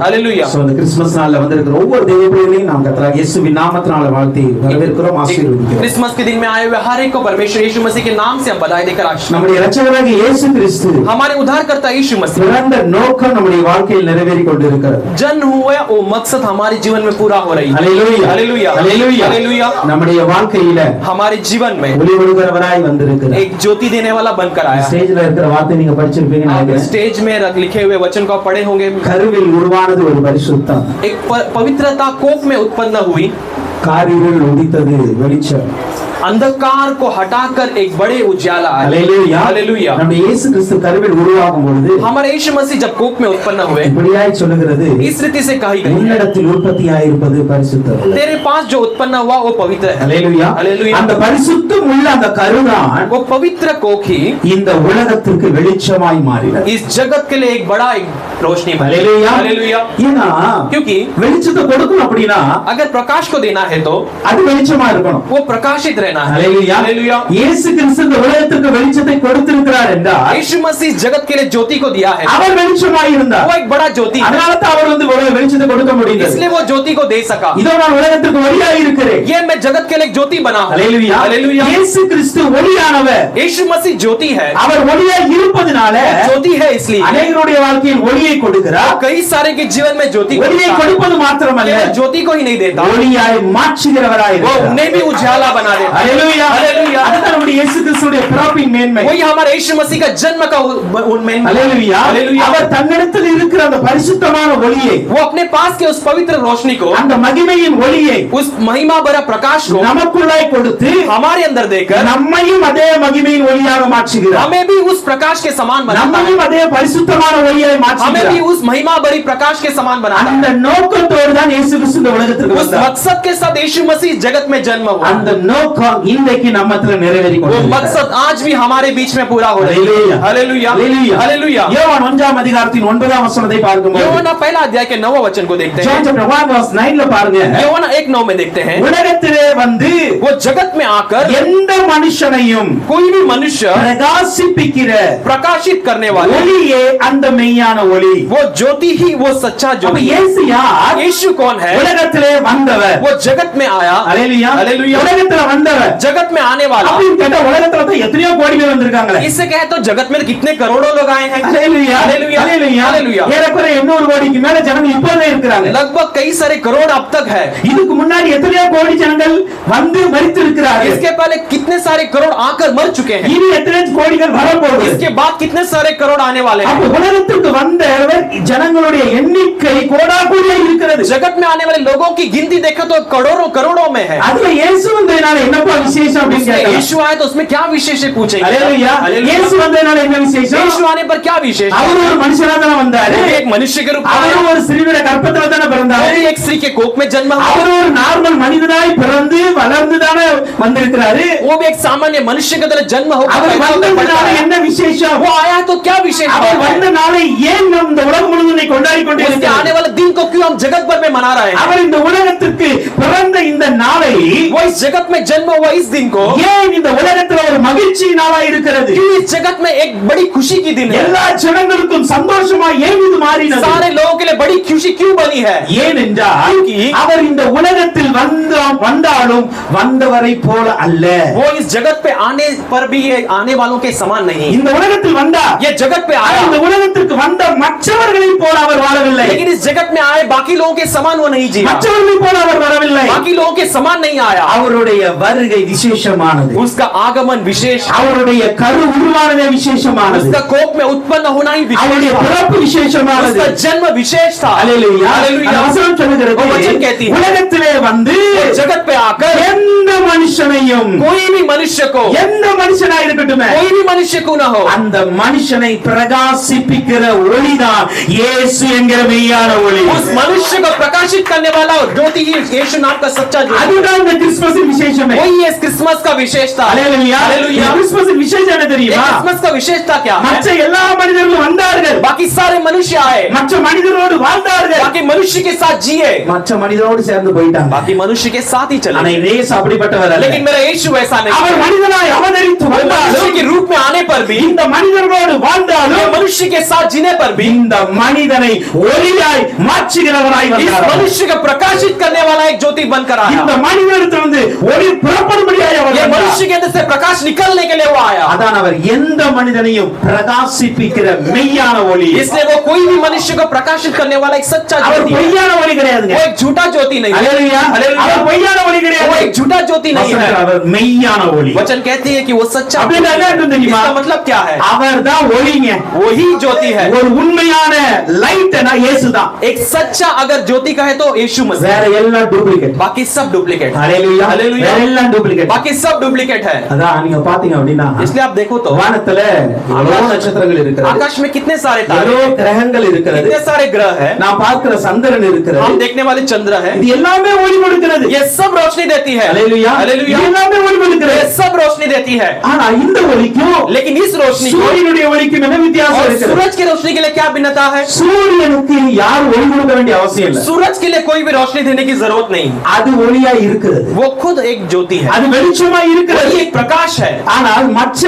Hallelujah. So இந்த Christmas நாள்ல வந்திருக்கிற ஒவ்வொரு தேவ பிள்ளைகளையும் நாம் கர்த்தராகிய இயேசுவின் நாமத்தினால வாழ்த்தி வரவேற்கிறோம், ஆசீர்வதிக்கிறோம். क्रिसमस के दिन में आए हुए हर एक को परमेश्वर यीशु मसीह के नाम से हम बधाई देकर आशीर्वाद நம்முடைய இரட்சகராகிய இயேசு கிறிஸ்து हमारे उद्धारकर्ता यीशु मसीह பிறந்த நோக்கம் நம்முடைய வாழ்க்கையில் நிறைவேறிக் கொண்டிருக்கிறது. जन्म हुआ वो मकसद हमारे जीवन में पूरा हो रही है. ஹalleluya हालेलुया ஹalleluya हालेलुया. நம்முடைய வாழ்க்கையில हमारे जीवन में ஒளி ஒளிபரவராய் வந்திருக்கிறார். एक ज्योति देने वाला बनकर आया. ஸ்டேஜ்ல இருக்கிற வார்த்தை நீங்க படிச்சிருப்பீங்கன்னு நினைக்கிறேன். स्टेज में लिखे हुए वचन को आप पढ़े होंगे. கருவில் உருவானது ஒரு பரிசுத்தம். एक पवित्रता कोख में उत्पन्न हुई. காரிருள் உதித்தது வெளிச்சம். अंधकार को हटाकर एक बड़े उजाला आया. Hallelujah hallelujah. நம்ம இயேசு கிறிஸ்து கருவில் உருவாகும் பொழுது हमारे यीशु मसीह जब कोख में उत्पन्न हुए இப்படியாய் சொல்லுகிறது, इस रीति से कही गई உன்னிடத்தில் உற்பத்தியாய் இருப்பது பரிசுத்தம். तेरे पास जो उत्पन्न हुआ वो पवित्र है. ஹalleluya हालेलुया. அந்த பரிசுத்தம் உள்ள அந்த கருதான் वो पवित्र कोख ही இந்த உலகத்திற்கு வெளிச்சமாய் மாறினது. इस जगत के लिए एक बड़ा एक रोशनी बनी. ஹalleluya हालेलुया. ஏன்னா क्योंकि வெளிச்சத்தை கொடுக்கணும் அப்படினா अगर प्रकाश को देना है तो அது வெளிச்சமா இருக்கணும். वो प्रकाशित रहना है. ஹalleluya हालेलुया. இயேசு கிறிஸ்து இந்த உலகத்திற்கு வெளிச்சத்தை கொடுத்திருக்கிறார் என்றால் यीशु मसीह जगत के लिए ज्योति को दिया है. அவர் வெளிச்சமாய் இருந்தார். वो एक बड़ा ज्योति है. அதனால தான் அவர் வந்து வெளிச்சத்தை கொடுக்க முடிந்தது. इसलिए वो ज्योति को दे सका. இதோ நான் உலகத்திற்கு ஒளியாய் இருக்கிறேன். ये मैं जगत के लिए एक ज्योति बना हूं. ஹalleluya हालेलुया. இயேசு கிறிஸ்து ஒளியானவர். यीशु मसीह ज्योति है. அவர் ஒளியாய் இருப்பதனால ज्योति है इसलिए அநேகருடைய வாழ்க்கையில் ஒளியை கொடுக்கிறார். कई सारे के जीवन में ज्योति को ஒளியை கொடுப்பது மாத்திரமல்ல, ज्योति को ही नहीं देता, ஒளியாய் மாற்றுகிறவராய் वो இருக்கிறார். उन्हें भी उजाला बना देता. ஹalleluya हालेलुया. அதுதான் நம்முடைய இயேசு கிறிஸ்துவுடைய பிறப்பின் மேன்மை. वही हमारे यीशु मसीह का जन्म का उन्मेष. ஹalleluya हालेलुया. அவர் தன்னிடத்தில் இருக்கிற அந்த பரிசுத்தமான ஒளியை, वो अपने पास के उस पवित्र रोशनी को, அந்த மகிமையின் ஒளியை उस महिमा भरा प्रकाश को நமக்குள்ளாய் கொடுத்து हमारे अंदर देकर நம்மையும் அதே மகிமையின் ஒளியாக மாற்றுகிறார். हमें भी उस प्रकाश के समान बनाता है. நம்மையும் அதே பரிசுத்தமான ஒளியாய் हमें भी மாற்றுகிறார். उस महिमा भरी प्रकाश के समान बनाता அந்த है. நோக்கத்தோடு தான் இயேசு கிறிஸ்து இந்த உலகத்திற்கு उस வந்தார். मकसद के साथ यीशु मसीह जगत में जन्म हुआ. அந்த நோக்கம் இன்றைக்கு நம்மத்துல நிறைவேறி वो கொண்டிருக்கிறது. मकसद आज भी हमारे बीच में पूरा हो रहा है. हालेलुया हालेलुया हालेलुया. யோவான் 1 அதிகாரத்தின் 9 வசனத்தை பார்க்கும்போது, யோவாना पहला अध्याय के 9 वचन को देखते John हैं. chapter 1 verse 9 ல பாருங்க, யோவாना 1:9 में देखते हैं. உலகத்திலே வந்து वो जगत में आकर எந்த மனுஷனையும் कोई भी मनुष्य பிரகாசிப்பிக்கிற प्रकाशित करने वाले, ஒளியே அந்த மெய்யான ஒளி. वो ज्योति ही वो सच्चा அப்ப ज्योति है. இயேசு யார்? यीशु कौन है? உலகத்திலே வந்தவர். वो जगत में आया. ஹalleluya हालेलुया. உலகத்திலே வந்தவர். जगत में आने वाला. அப்படின்னு கேட்டா உலகத்துல தான் எத்தனையோ கோடி பேர் வந்திருக்காங்களே. इससे कहे तो जगत में कितने करोड़ों लोग आए हैं. ஹalleluya हालेलुया ஹalleluya हालेलुया. ஏறக்குறைய 800 கோடிக்கு மேல ஜனங்க இப்பவே இருக்கிறாங்க. लगभग कई सारे करोड़ अब तक है. இதுக்கு முன்னாடி எத்தனையோ கோடி ஜனங்கள் வந்து மரித்து இருக்கிறார்கள். इसके पहले कितने सारे करोड़ आकर मर चुके हैं. இனி எத்தனை கோடிகள் வரப்போகுது. इसके बाद कितने सारे करोड़ आने वाले அப்ப हैं. உலகத்துக்கு வந்தவர் ஜனங்களுடைய எண்ணிக்கை கோடாகோடியா இருக்கிறது. जगत में आने वाले लोगों की गिनती देखो तो करोड़ों करोड़ों में है. அதுல இயேசு வந்ததனால என்னப்பா விசேஷம் அப்படின்னு கேட்டா, यीशु आए तो उसमें क्या विशेष है पूछेंगे. ஹalleluya இயேசு வந்ததனால என்ன விசேஷம்? यीशु आने पर क्या विशेष है. அவர் ஒரு மனுஷனா தான் வந்தாரு. वो एक मनुष्य के रूप में அவர் आया. ஒரு ஸ்திரீயோட கர்ப்பத்துல தான वो பிறந்தாரு. भी एक स्त्री के कोख में जन्म हुआ. அவர் ஒரு நார்மல் மனிதனாய் பிறந்து வளர்ந்து தானே வந்திருக்கிறாரு. वो भी एक सामान्य मनुष्य की तरह जन्म होकर அவர் पैदा होकर வந்ததனால पड़ा है. என்ன விசேஷம்? वो आया तो क्या विशेष அவர் बात है. வந்த நாளை ஏன் நாம் இந்த உலகம் முழுவதும் கொண்டாடி उसके கொண்டிருக்கிறோம்? आने वाले दिन को क्यों हम जगत भर में मना रहे हैं. அவர் இந்த உலகத்திற்கு பிறந்த இந்த நாளை वो इस जगत में जन्म हुआ इस दिन को ஏன் இந்த உலகத்துல ஒரு மகிழ்ச்சி நாளா இருக்கிறது? क्यों इस जगत में एक बड़ी खुशी की दिन है. எல்லா ஜனங்களுக்கும் சந்தோஷமா ஏன் இது மாறினது? सारे लोगों के लिए बड़ी खुशी क्यों बनी है. ஏனென்றால் அவர் இந்த உலகத்தில் வந்தாலும் வந்தவரை போல அல்ல. वो इस जगत पे आने पर भी ये आने वालों के समान नहीं. இந்த உலகத்தில் வந்தா ये जगत पे आया, இந்த உலகத்திற்கு வந்த மற்றவர்களை போல அவர் வாழவில்லை. लेकिन इस जगत में आए बाकी लोगों के समान वो नहीं जिया. மற்றவர்களை போல அவர் வரவில்லை. बाकी लोगों के समान नहीं आया. அவருடைய வருகை விசேஷமானது. उसका आगमन विशेष. அவருடைய கரு உருவானதே விசேஷமானது. उसका कोख में उत्पन्न होना ही அவருடைய विशेष था. பிறப்பு விசேஷமானது. उसका जन्म विशेष था. ஹalleluya हालेलुया. அந்த வசனம் சொல்லுகிறது, वो वचन कहती है, உலகத்திலே வந்து जगत पे आकर எந்த மனுஷனையும், कोई भी मनुष्य को, எந்த மனுஷனா இருக்கட்டுமே, कोई भी मनुष्य को ना हो, அந்த மனுஷனை பிரகாசிப்பிக்கிற ஒளிதான் இயேசு என்கிற மெய்யான ஒளி. उस मनुष्य को प्रकाशित करने वाला ज्योति ही यीशु नाम का सच्चा ज्योति. அதுதான் இந்த கிறிஸ்துமஸின் விசேஷமே. वही इस क्रिसमस का विशेषता. ஹalleluya हालेलुया. கிறிஸ்துமஸின் விசேஷம் என்ன ये தெரியுமா? क्रिसमस का विशेषता क्या है. மற்ற எல்லா மனிதர்களும் வந்தார்கள், बाकी सारे मनुष्य आए, மற்ற மனிதரோடு வாழ்ந்தார்கள். बाकी मनुष्य मनुष्य के साथ जिए, மற்ற மனிதரோடு சேர்ந்து போயிட்டாங்க. बाकी मनुष्य के साथ ही चले। ஆனா இயேசு அப்படிப்பட்டவர் அல்ல. लेकिन मेरा यीशु ऐसा नहीं அவர் है। மனிதனாய் அவதரித்து वो வந்தாலும் मनुष्य के रूप में आने पर भी, இந்த மனிதர்களோடு வாழ்ந்தாலும் मनुष्य के साथ जीने पर भी இந்த மனிதனை ஒளியாய் மாற்றுகிறவராய் इस வந்தார். मनुष्य को प्रकाशित करने वाला एक ज्योति बनकर आया। இந்த மனிதனிடத்திலிருந்து ஒளி புறப்படும்படியாய் அவர் ये வந்தார். मनुष्य के अंदर से प्रकाश निकलने के लिए वो आया। அதான் அவர் எந்த மனிதனையும் பிரகாசிப்பிக்கிற மெய்யான ஒளி. इसलिए वो कोई भी मनुष्य को प्रकाशित करने वाला एक सच्चा அவர் ज्योति है। பொய்யான ஒளி கிடையாதுங்க. वो एक झूठा ज्योति नहीं है। அல்லேலூயா. हालेलुया। அவர் பொய்யான ஒளி वो கிடையாது. एक झूठा ज्योति नहीं है। அவர் மெய்யான ஒளி. वचन कहती है कि वो सच्चा அப்படின்னா என்ன அர்த்தம் தெரியுமா? इसका मतलब क्या है? அவர்தான் ஒளிங்க. वही ज्योति है। ஒரு உண்மையான லைட்னா இயேசுதான். एक सच्चा अगर ज्योति का है तो यीशु मसीह। வேற எல்லாம் டூப்ளிகேட். बाकी सब डुप्लीकेट। ஹalleluya. हालेलुया। வேற எல்லாம் டூப்ளிகேட். बाकी सब डुप्लीकेट है। அதான் நீங்க பாத்தீங்க அப்படினா इसलिए आप देखो तो வானத்துல எவ்வளவு நட்சத்திரங்கள் இருக்கிறது. आकाश में कितने सारे तारे, எவ்வளவு கிரகங்கள் இருக்கிறது. कितने सारे ग्रह है। நான் பார்க்கிற சந்திரன் இருக்கிறது. हम देखने वाले चंद्र है। இது எல்லாமே ஒளி கொடுக்கிறது. ये सब रोशनी देती है। ஹalleluya. हालेलुया। இது எல்லாமே ஒளி கொடுக்கிறது. ये सब रोशनी देती है। ஆனா இந்த ஒளிக்கும் लेकिन इस रोशनी को சூரியனுடைய ஒளிக்கும் என்ன வித்தியாசம் और இருக்கிறது? सूरज की रोशनी के लिए क्या भिन्नता है? சூரியனுக்கு யார் ஒளி கொடுக்க வேண்டிய அவசியம் இல்லை. सूरज के लिए कोई भी रोशनी देने की जरूरत नहीं। அது ஒளியா இருக்கிறது. वो खुद एक ज्योति है। அது வெளிச்சமா இருக்கிறது. वही एक प्रकाश है। ஆனால் மற்ற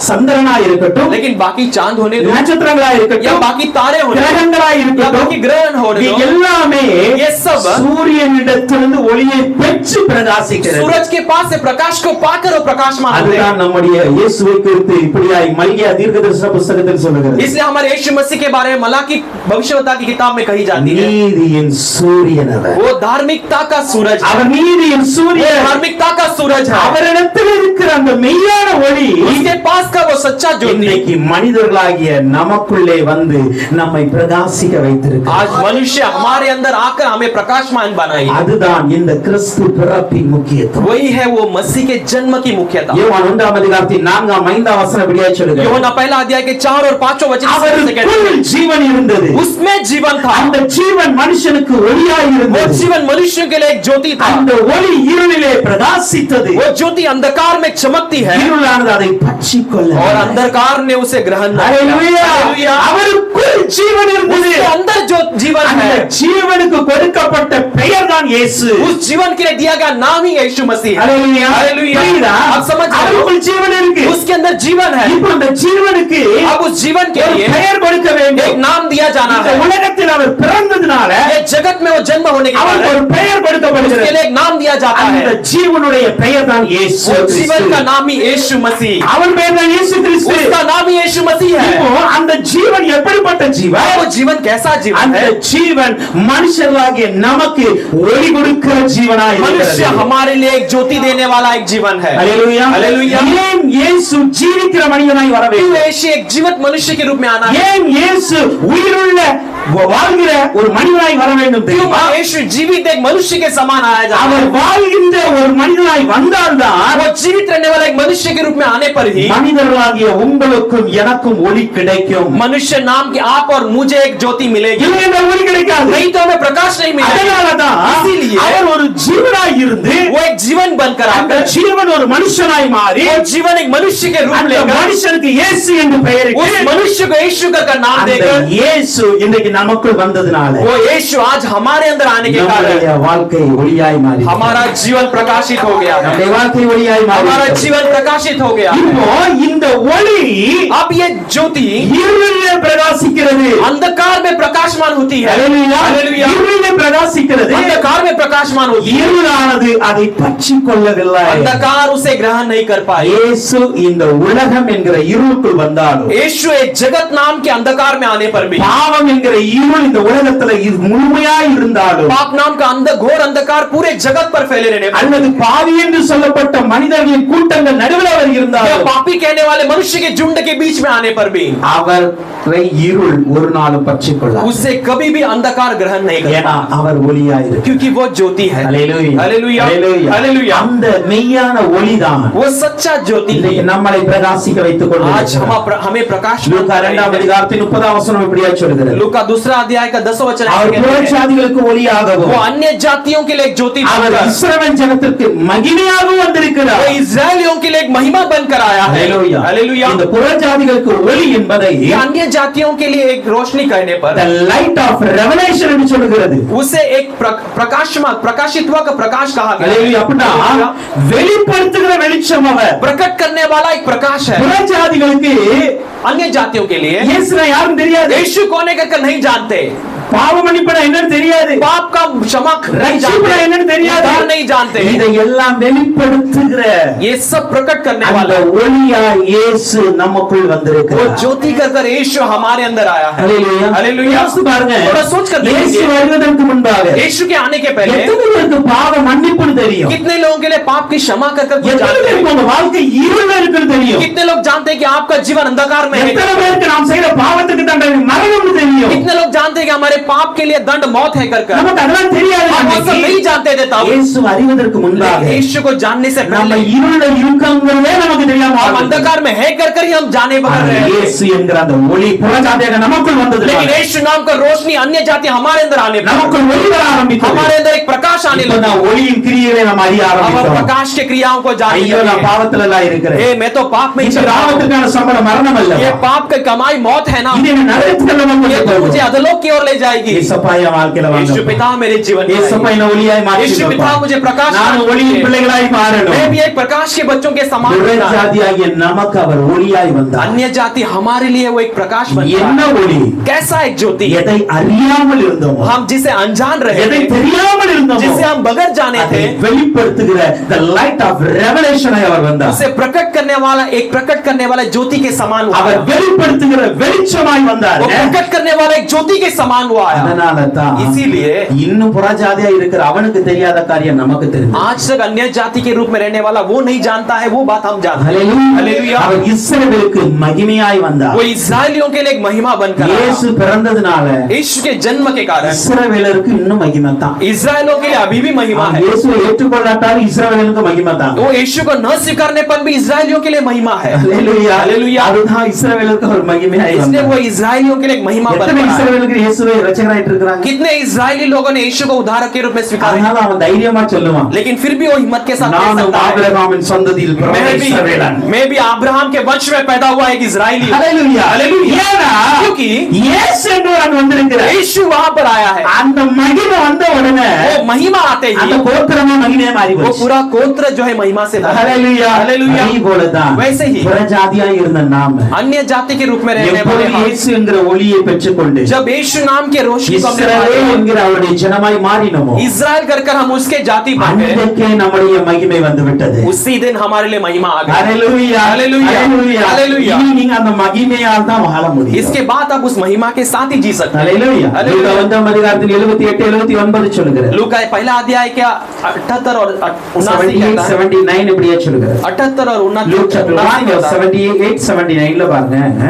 சந்திரனா இருக்கட்டும், लेकिन बाकी चांद होने दो நட்சத்திரங்களா या இருக்கட்டும், बाकी तारे होने दो கிரகங்களா या இருக்கட்டும், बाकी ग्रहण होने இது दो, எல்லாமே ये सब சூரியனிடத்திலிருந்து ஒளியை பெற்று பிரகாசிக்கிறது. सूरज के पास से प्रकाश को पाकर वो प्रकाशमान होते हैं। அதுதான் நம்முடைய இயேசுவை குறித்து இப்படியாய் மல்கியா தீர்க்கதரிசன புத்தகத்தில் சொல்லுகிறது. इसलिए हमारे यीशु मसीह के बारे में मलाकी भविष्यवक्ता की किताब में कही जाती है, நீதியின் சூரியன் அவர். वो धार्मिकता का सूरज है। அவர் நீதியின் वो சூரியன். धार्मिकता का सूरज है। அவரிடத்தில் இருக்கிற அந்த மெய்யான ஒளி उसके पास का वो सच्चा ज्योति இன்னைக்கு மனிதர்களாகிய நமக்குள்ளே வந்து நம்மை பிரகாசிக்க வைத்திருக்கிறது. आज मनुष्य हमारे अंदर आकर हमें प्रकाशमान बनाई। அதுதான் இந்த கிறிஸ்து பிறப்பின் முக்கியத்துவம். वही है वो मसीह के जन्म की मुख्यता। யோவான் 1 அதிகாரத்தின் 4-5 வசனம் இப்படியாய் சொல்லுகிறது. யோவான் पहला अध्याय के 4 और 5 वचन से कहते हैं, அவருக்குள் ஜீவன் இருந்தது. उसमें जीवन था। அந்த ஜீவன் மனுஷனுக்கு ஒளியாய் वो இருந்தது. जीवन मनुष्य के लिए एक ज्योति था। அந்த ஒளி இருளிலே பிரகாசித்தது. वो ज्योति अंधकार में चमकती है இருளானது அதை பற்றிக் கொள்ள और अंधकार ने उसे ग्रहण किया। ஹalleluya. हालेलुया। அவருக்குள் ஜீவன் இருந்தது. उसके अंदर जो जीवन அந்த है, ஜீவனுக்கு கொடுக்கப்பட்ட பெயர் தான் இயேசு. उस जीवन के लिए दिया गया नाम ही यीशु मसीह है। ஹalleluya. हालेलुया। புரியுதா? अब समझ रहे हो? அவருக்குள் ஜீவன் இருக்கு. उसके अंदर जीवन है। இப்போ அந்த ஜீவனுக்கு अब उस जीवन के ஒரு लिए பெயர் கொடுக்க வேண்டும். एक नाम दिया जाना இந்த है। உலகத்தில் அவர் பிறந்ததுனால ये जगत में वो जन्म होने के बाद அவருக்கு ஒரு பெயர் उसके கொடுக்கப்படுகிறது. लिए एक नाम दिया जाता அந்த है। ஜீவனுடைய பெயர் தான் இயேசு वो கிறிஸ்து. जीवन का नाम ही यीशु मसीह, அவன் பெயர் தான் இயேசு கிறிஸ்து. उसका नाम ही यीशु मसीह இப்போ है। அந்த ஜீவன் எப்படிப்பட்ட ஜீவன்? वो जीवन कैसा जीवन அந்த है? ஜீவன் மனுஷர்களாகிய நமக்கு ஒளி கொடுக்கிற ஜீவனாய் मनुष्य இருக்கிறது. हमारे लिए एक ज्योति देने वाला एक जीवन है। ஹalleluya. हालेलुया। ஏன் இயேசு ஜீவிக்கிற மனிதனாய் வர क्यों வேண்டும்? यीशु एक जीवित मनुष्य के रूप में आना है? ஏன் இயேசு உயிருள்ள வாழ்கிற ஒரு மனிதனாய் வர வேண்டும் क्यों தெரியுமா? यीशु जीवित एक मनुष्य के समान आया जाता அவர் है? வாழ்கின்ற ஒரு மனிதனாய் வந்தால்தான் वो जीवित रहने वाला एक मनुष्य के रूप में आने पर ही மனிதர்களாகிய உங்களுக்கும் எனக்கும் ஒளி கிடைக்கும். मनुष्य नाम की आप और मुझे एक ज्योति मिलेगी। இல்லை என்றால் ஒளி கிடைக்காது. नहीं तो हमें प्रकाश नहीं मिलेगा। அதனாலதான் इसीलिए அவர் ஒரு ஜீவனாய் இருந்து वो एक जीवन बनकर அந்த आकर ஜீவன் ஒரு மனுஷனாய் மாறி वो जीवन एक मनुष्य के रूप அந்த लेकर மனுஷனுக்கு இயேசு என்று பெயரிட்டு उस मनुष्य को यीशु का नाम அந்த देकर இயேசு இன்றைக்கு நமக்குள் வந்ததுனால वो यीशु आज हमारे अंदर आने के நம்முடைய कारण வாழ்க்கை ஒளியாய் மாறி हमारा जीवन प्रकाशित हो गया है। நம்முடைய வாழ்க்கை ஒளியாய் மாறி हमारा जीवन प्रकाशित हो गया है। இப்போ இந்த ஒளி अब ये ज्योति இருளிலே பிரகாசிக்கிறது. अंधकार में प्रकाशमान होती है। ஹalleluya. हालेलुया। இருளிலே பிரகாசிக்கிறது. अंधकार में प्रकाशमान होती है। இருளானது அதை பற்றிக் கொள்ளவில்லை. अंधकार उसे ग्रहण नहीं कर पाई। இயேசு இந்த உலகம் என்கிற இருளுக்குள் வந்தாலும் यीशु एक जगत नाम के अंधकार में आने पर भी, பாவம் என்கிற இருள் இந்த உலகத்துல முழுமையாய் இருந்தாலும் पाप नाम का घोर अंधकार पूरे जगत पर फैले रहने पर, அல்லது பாவி என்று சொல்லப்பட்ட மனிதர்களின் கூட்டங்கள் நடுவில் அவர் या இருந்தாலும் पापी कहने वाले मनुष्य के झुंड के बीच में आने पर भी அவரை இருள் ஒரு நாளும் பற்றிக் கொள்ளாது. उससे कभी भी अंधकार ग्रहण नहीं ஏன்னா करता, அவர் ஒளியாய் இருக்கிறார். क्योंकि वो ज्योति है। ஹalleluya. हालेलुया। ஹalleluya. हालेलुया। அந்த மெய்யான ஒளிதான் वो सच्चा ज्योति இன்னைக்கு நம்மளை பிரகாசிக்க வைத்துக் आज கொண்டிருக்கிறது. हमें प्रकाश லூக்கா 2 அதிகாரத்தின் 30 வசனம் இப்படியாய் சொல்கிறது. लूका दूसरा अध्याय का 10वां वचन அவர் कहते हैं, புறஜாதிகளுக்கு ஒளியாகவும் वो अन्य जातियों के लिए एक ज्योति அவர் बनकर, இஸ்ரவேல் ஜனத்திற்கு மகிமையாகவும் वो வந்திருக்கிறார். इस्राएलियों के लिए एक महिमा बनकर आया है। ஹalleluya. हालेलुया। இந்த புறஜாதிகளுக்கு ஒளி என்பதை ये अन्य जातियों के लिए एक रोशनी करने पर the light of revelation என்று சொல்லுகிறது. उसे एक प्रकाशित्व का प्रकाश कहा गया। ஹalleluya. அப்படினா வெளிப்படுத்துகிற வெளிச்சம் அவர். प्रकट करने वाला एक प्रकाश है। புறஜாதிகளுக்கு अन्य जातियों के लिए இயேசுவை யாரும் தெரியாது. यीशु कौन है करके नहीं जानते। பாவ மன்னிப்பு என்னன்னு தெரியாது. पाप का क्षमा नहीं जानते, என்னன்னு தெரியாது, नहीं जानते। இதை எல்லாம் வெளிப்படுத்துகிற ये सब प्रकट करने वाला ஒளியா இயேசு நமக்குள் வந்திருக்கிறார். वो ज्योति कर यीशु हमारे अंदर आया है। Hallelujah hallelujah. பாருங்க, थोड़ा सोच कर देखिए, இயேசு வருவதற்கு முன்பாக यीशु के आने के पहले எத்தனை பேருக்கு பாவ மன்னிப்பு தெரியும்? कितने लोगों के लिए पाप की क्षमा कर எத்தனை பேருக்கு உங்க வாழ்க்கை இருள இருக்குன்னு தெரியும்? कितने लोग जानते हैं कि आपका जीवन अंधकार में है? எத்தனை பேருக்கு நாம் செய்த பாவத்துக்கு தண்டனை மரணம்னு தெரியும்? कितने लोग जानते हैं कि हमारे पाप के लिए दंड मौत है कर நமக்கு அதெல்லாம் தெரியாது. हम सब नहीं जानते थे तब। இயேசு அறிவதற்கு முன்பாக यीशु को जानने से நம்ம पहले இருள இருக்கோங்கிறதே நமக்கு தெரியாம हम अंधकार में है कर ही हम जाने बगैर रहे। இயேசு என்கிற அந்த ஒளி புறஜாதியாக நமக்குள் வந்தது. लेकिन यीशु नाम का रोशनी अन्य जाति हमारे अंदर आने पर நமக்குள் ஒளி வர ஆரம்பித்தது. हमारे अंदर एक प्रकाश आने लगा। ஒளியின் கிரியைகளை நாம் அறிய हम ஆரம்பித்தோம். प्रकाश के क्रियाओं को जानने ஐயோ நான் लगे। பாவத்துல எல்லாம் இருக்கிறேன். ए मैं तो पाप में ही இந்த चल रहा हूं। பாவத்துக்கான சம்பளம் மரணம் அல்ல. ये पाप की कमाई मौत है ना। இது என்ன நரகத்துக்கு நம்ம ये तो मुझे अधोलोक की ओर ले जाएगी। இயேசுப்பாய வாழ்க்கையில வாங்க. यीशु पिता मेरे जीवन में இயேசுப்பாய ஒளியாய் மாற்றி. यीशु पिता मुझे प्रकाश நான் ஒளியின் பிள்ளைகளாய் மாறணும். मैं भी एक प्रकाश के बच्चों के समान बनना है। புறஜாதியாகிய நமக்கு அவர் ஒளியாய் வந்தார். अन्य जाति हमारे लिए वो एक प्रकाश बनता என்ன है। ஒளி? कैसा एक ज्योति? எதை அறியாமல் இருந்தோமோ, हम जिसे अनजान रहे எதை थे, தெரியாமல் இருந்தோமோ, जिसे हम बगैर जाने அதை थे, வெளிப்படுத்துகிற the light of revelation ஆய் அவர் வந்தார். उसे प्रकट करने वाला ज्योति के समान हुआ। அவர் வெளிப்படுத்துகிற வெளிச்சமாய் வந்தார். वो प्रकट करने वाला एक ज्योति के समान हुआ आया। அதனால தான் इसीलिए இன்னும் புறஜாதியா இருக்கிற அவனுக்கு தெரியாத காரியம் நமக்கு தெரியும். आज तक अन्य जाति के रूप में रहने वाला वो नहीं जानता है, वो बात हम जानते हैं। ஹalleluya. அவர் இஸ்ரவேலுக்கு மகிமையாய் வந்தார். वो इस्राएलियों के लिए एक महिमा बनकर आया। இயேசு பிறந்ததனால यीशु के जन्म के कारण இஸ்ரவேலருக்கு இன்னும் மகிமை தான். इस्राएलियों के लिए अभी भी महिमा है। இயேசுவை ஏற்றுக்கொள்ளாட்டாலும் இஸ்ரவேலுக்கு மகிமை தான். वो यीशु को न स्वीकारने पर भी इस्राएलियों के लिए महिमा है। ஹalleluya. हालेलुया। அதுதான் இஸ்ரவேலுக்கு ஒரு மகிமையாய் इसलिए வந்தார். वो इस्राएलियों के लिए एक महिमा எத்தனை बनकर आया। இஸ்ரவேலுக்கு இயேசுவை இரட்சகராயிட்டு இருக்காங்க? कितने इस्राएली लोगों ने यीशु को उद्धारक के रूप में स्वीकार किया, அதனால அவன் தைரியமா சொல்லுவான், लेकिन फिर भी वो हिम्मत के साथ कह நானும் सकता है, ஆபிரகாமின் சந்ததியில் பிறந்த இஸ்ரவேலன். मैं भी अब्राहम के वंश में पैदा हुआ एक इस्राएली हूं। ஹalleluya. हालेलुया। ஏன்னா क्योंकि இயேசு என்பவர் வந்திருக்கிறார். यीशु वहां पर आया है। அந்த மகிமை வந்த உடனே वो महिमा आते ही அந்த கோத்திரமே மகிமையா மாறி वो போச்சு. पूरा गोत्र जो है महिमा से भर गया। ஹalleluya. हालेलुया। அதே போலதான் वैसे ही புறஜாதியா இருந்த நாம अन्य जाति के रूप में रहने எப்பொழுது वाले हम, இயேசு என்கிற ஒளியை பெற்றுக்கொண்டு जब यीशु नाम के रोशनी को हमने இஸ்ரவேல் पाया, என்கிற அவருடைய ஜனமாய் மாறினோமோ, इस्राएल कर हम उसके जाति बन गए, அன்றைக்கே நம்முடைய மகிமை வந்து விட்டது. उसी दिन हमारे लिए महिमा आ गई। ஹalleluya. हालेलुया। ஹalleluya. हालेलुया। இனி நீங்க அந்த மகிமையால் தான் வாழ முடியும். इसके बाद आप उस महिमा के साथ ही जी सकते हैं। ஹalleluya. हालेलुया। லூக்கா 9 அதிகாரத்தில் 78 79 சொல்லுகிறது. लूका पहला अध्याय क्या 78 और 79 कहता है। 79 இப்படியே சொல்லுகிறது. 78 और 79 Luke chapter 1 verse 78 79ல பாருங்க.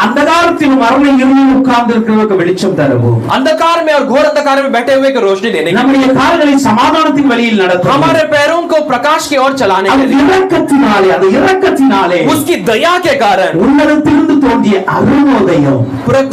अंधकारத்தில் மரண இருளில் உட்கார்ந்து இருக்கிறவருக்கு வெளிச்சம் தரவும், अंधकार में और घोर अंधकार में बैठे हुए को रोशनी देने के நம்முடைய கால்களை சமாதானத்தின் வழியில் நடத்தும், हमारे पैरों को प्रकाश की ओर चलाने के लिए, இரக்கத்தினாலே उसकी दया के कारण உன்னதத்திலிருந்து தோன்றிய அருணோதயம்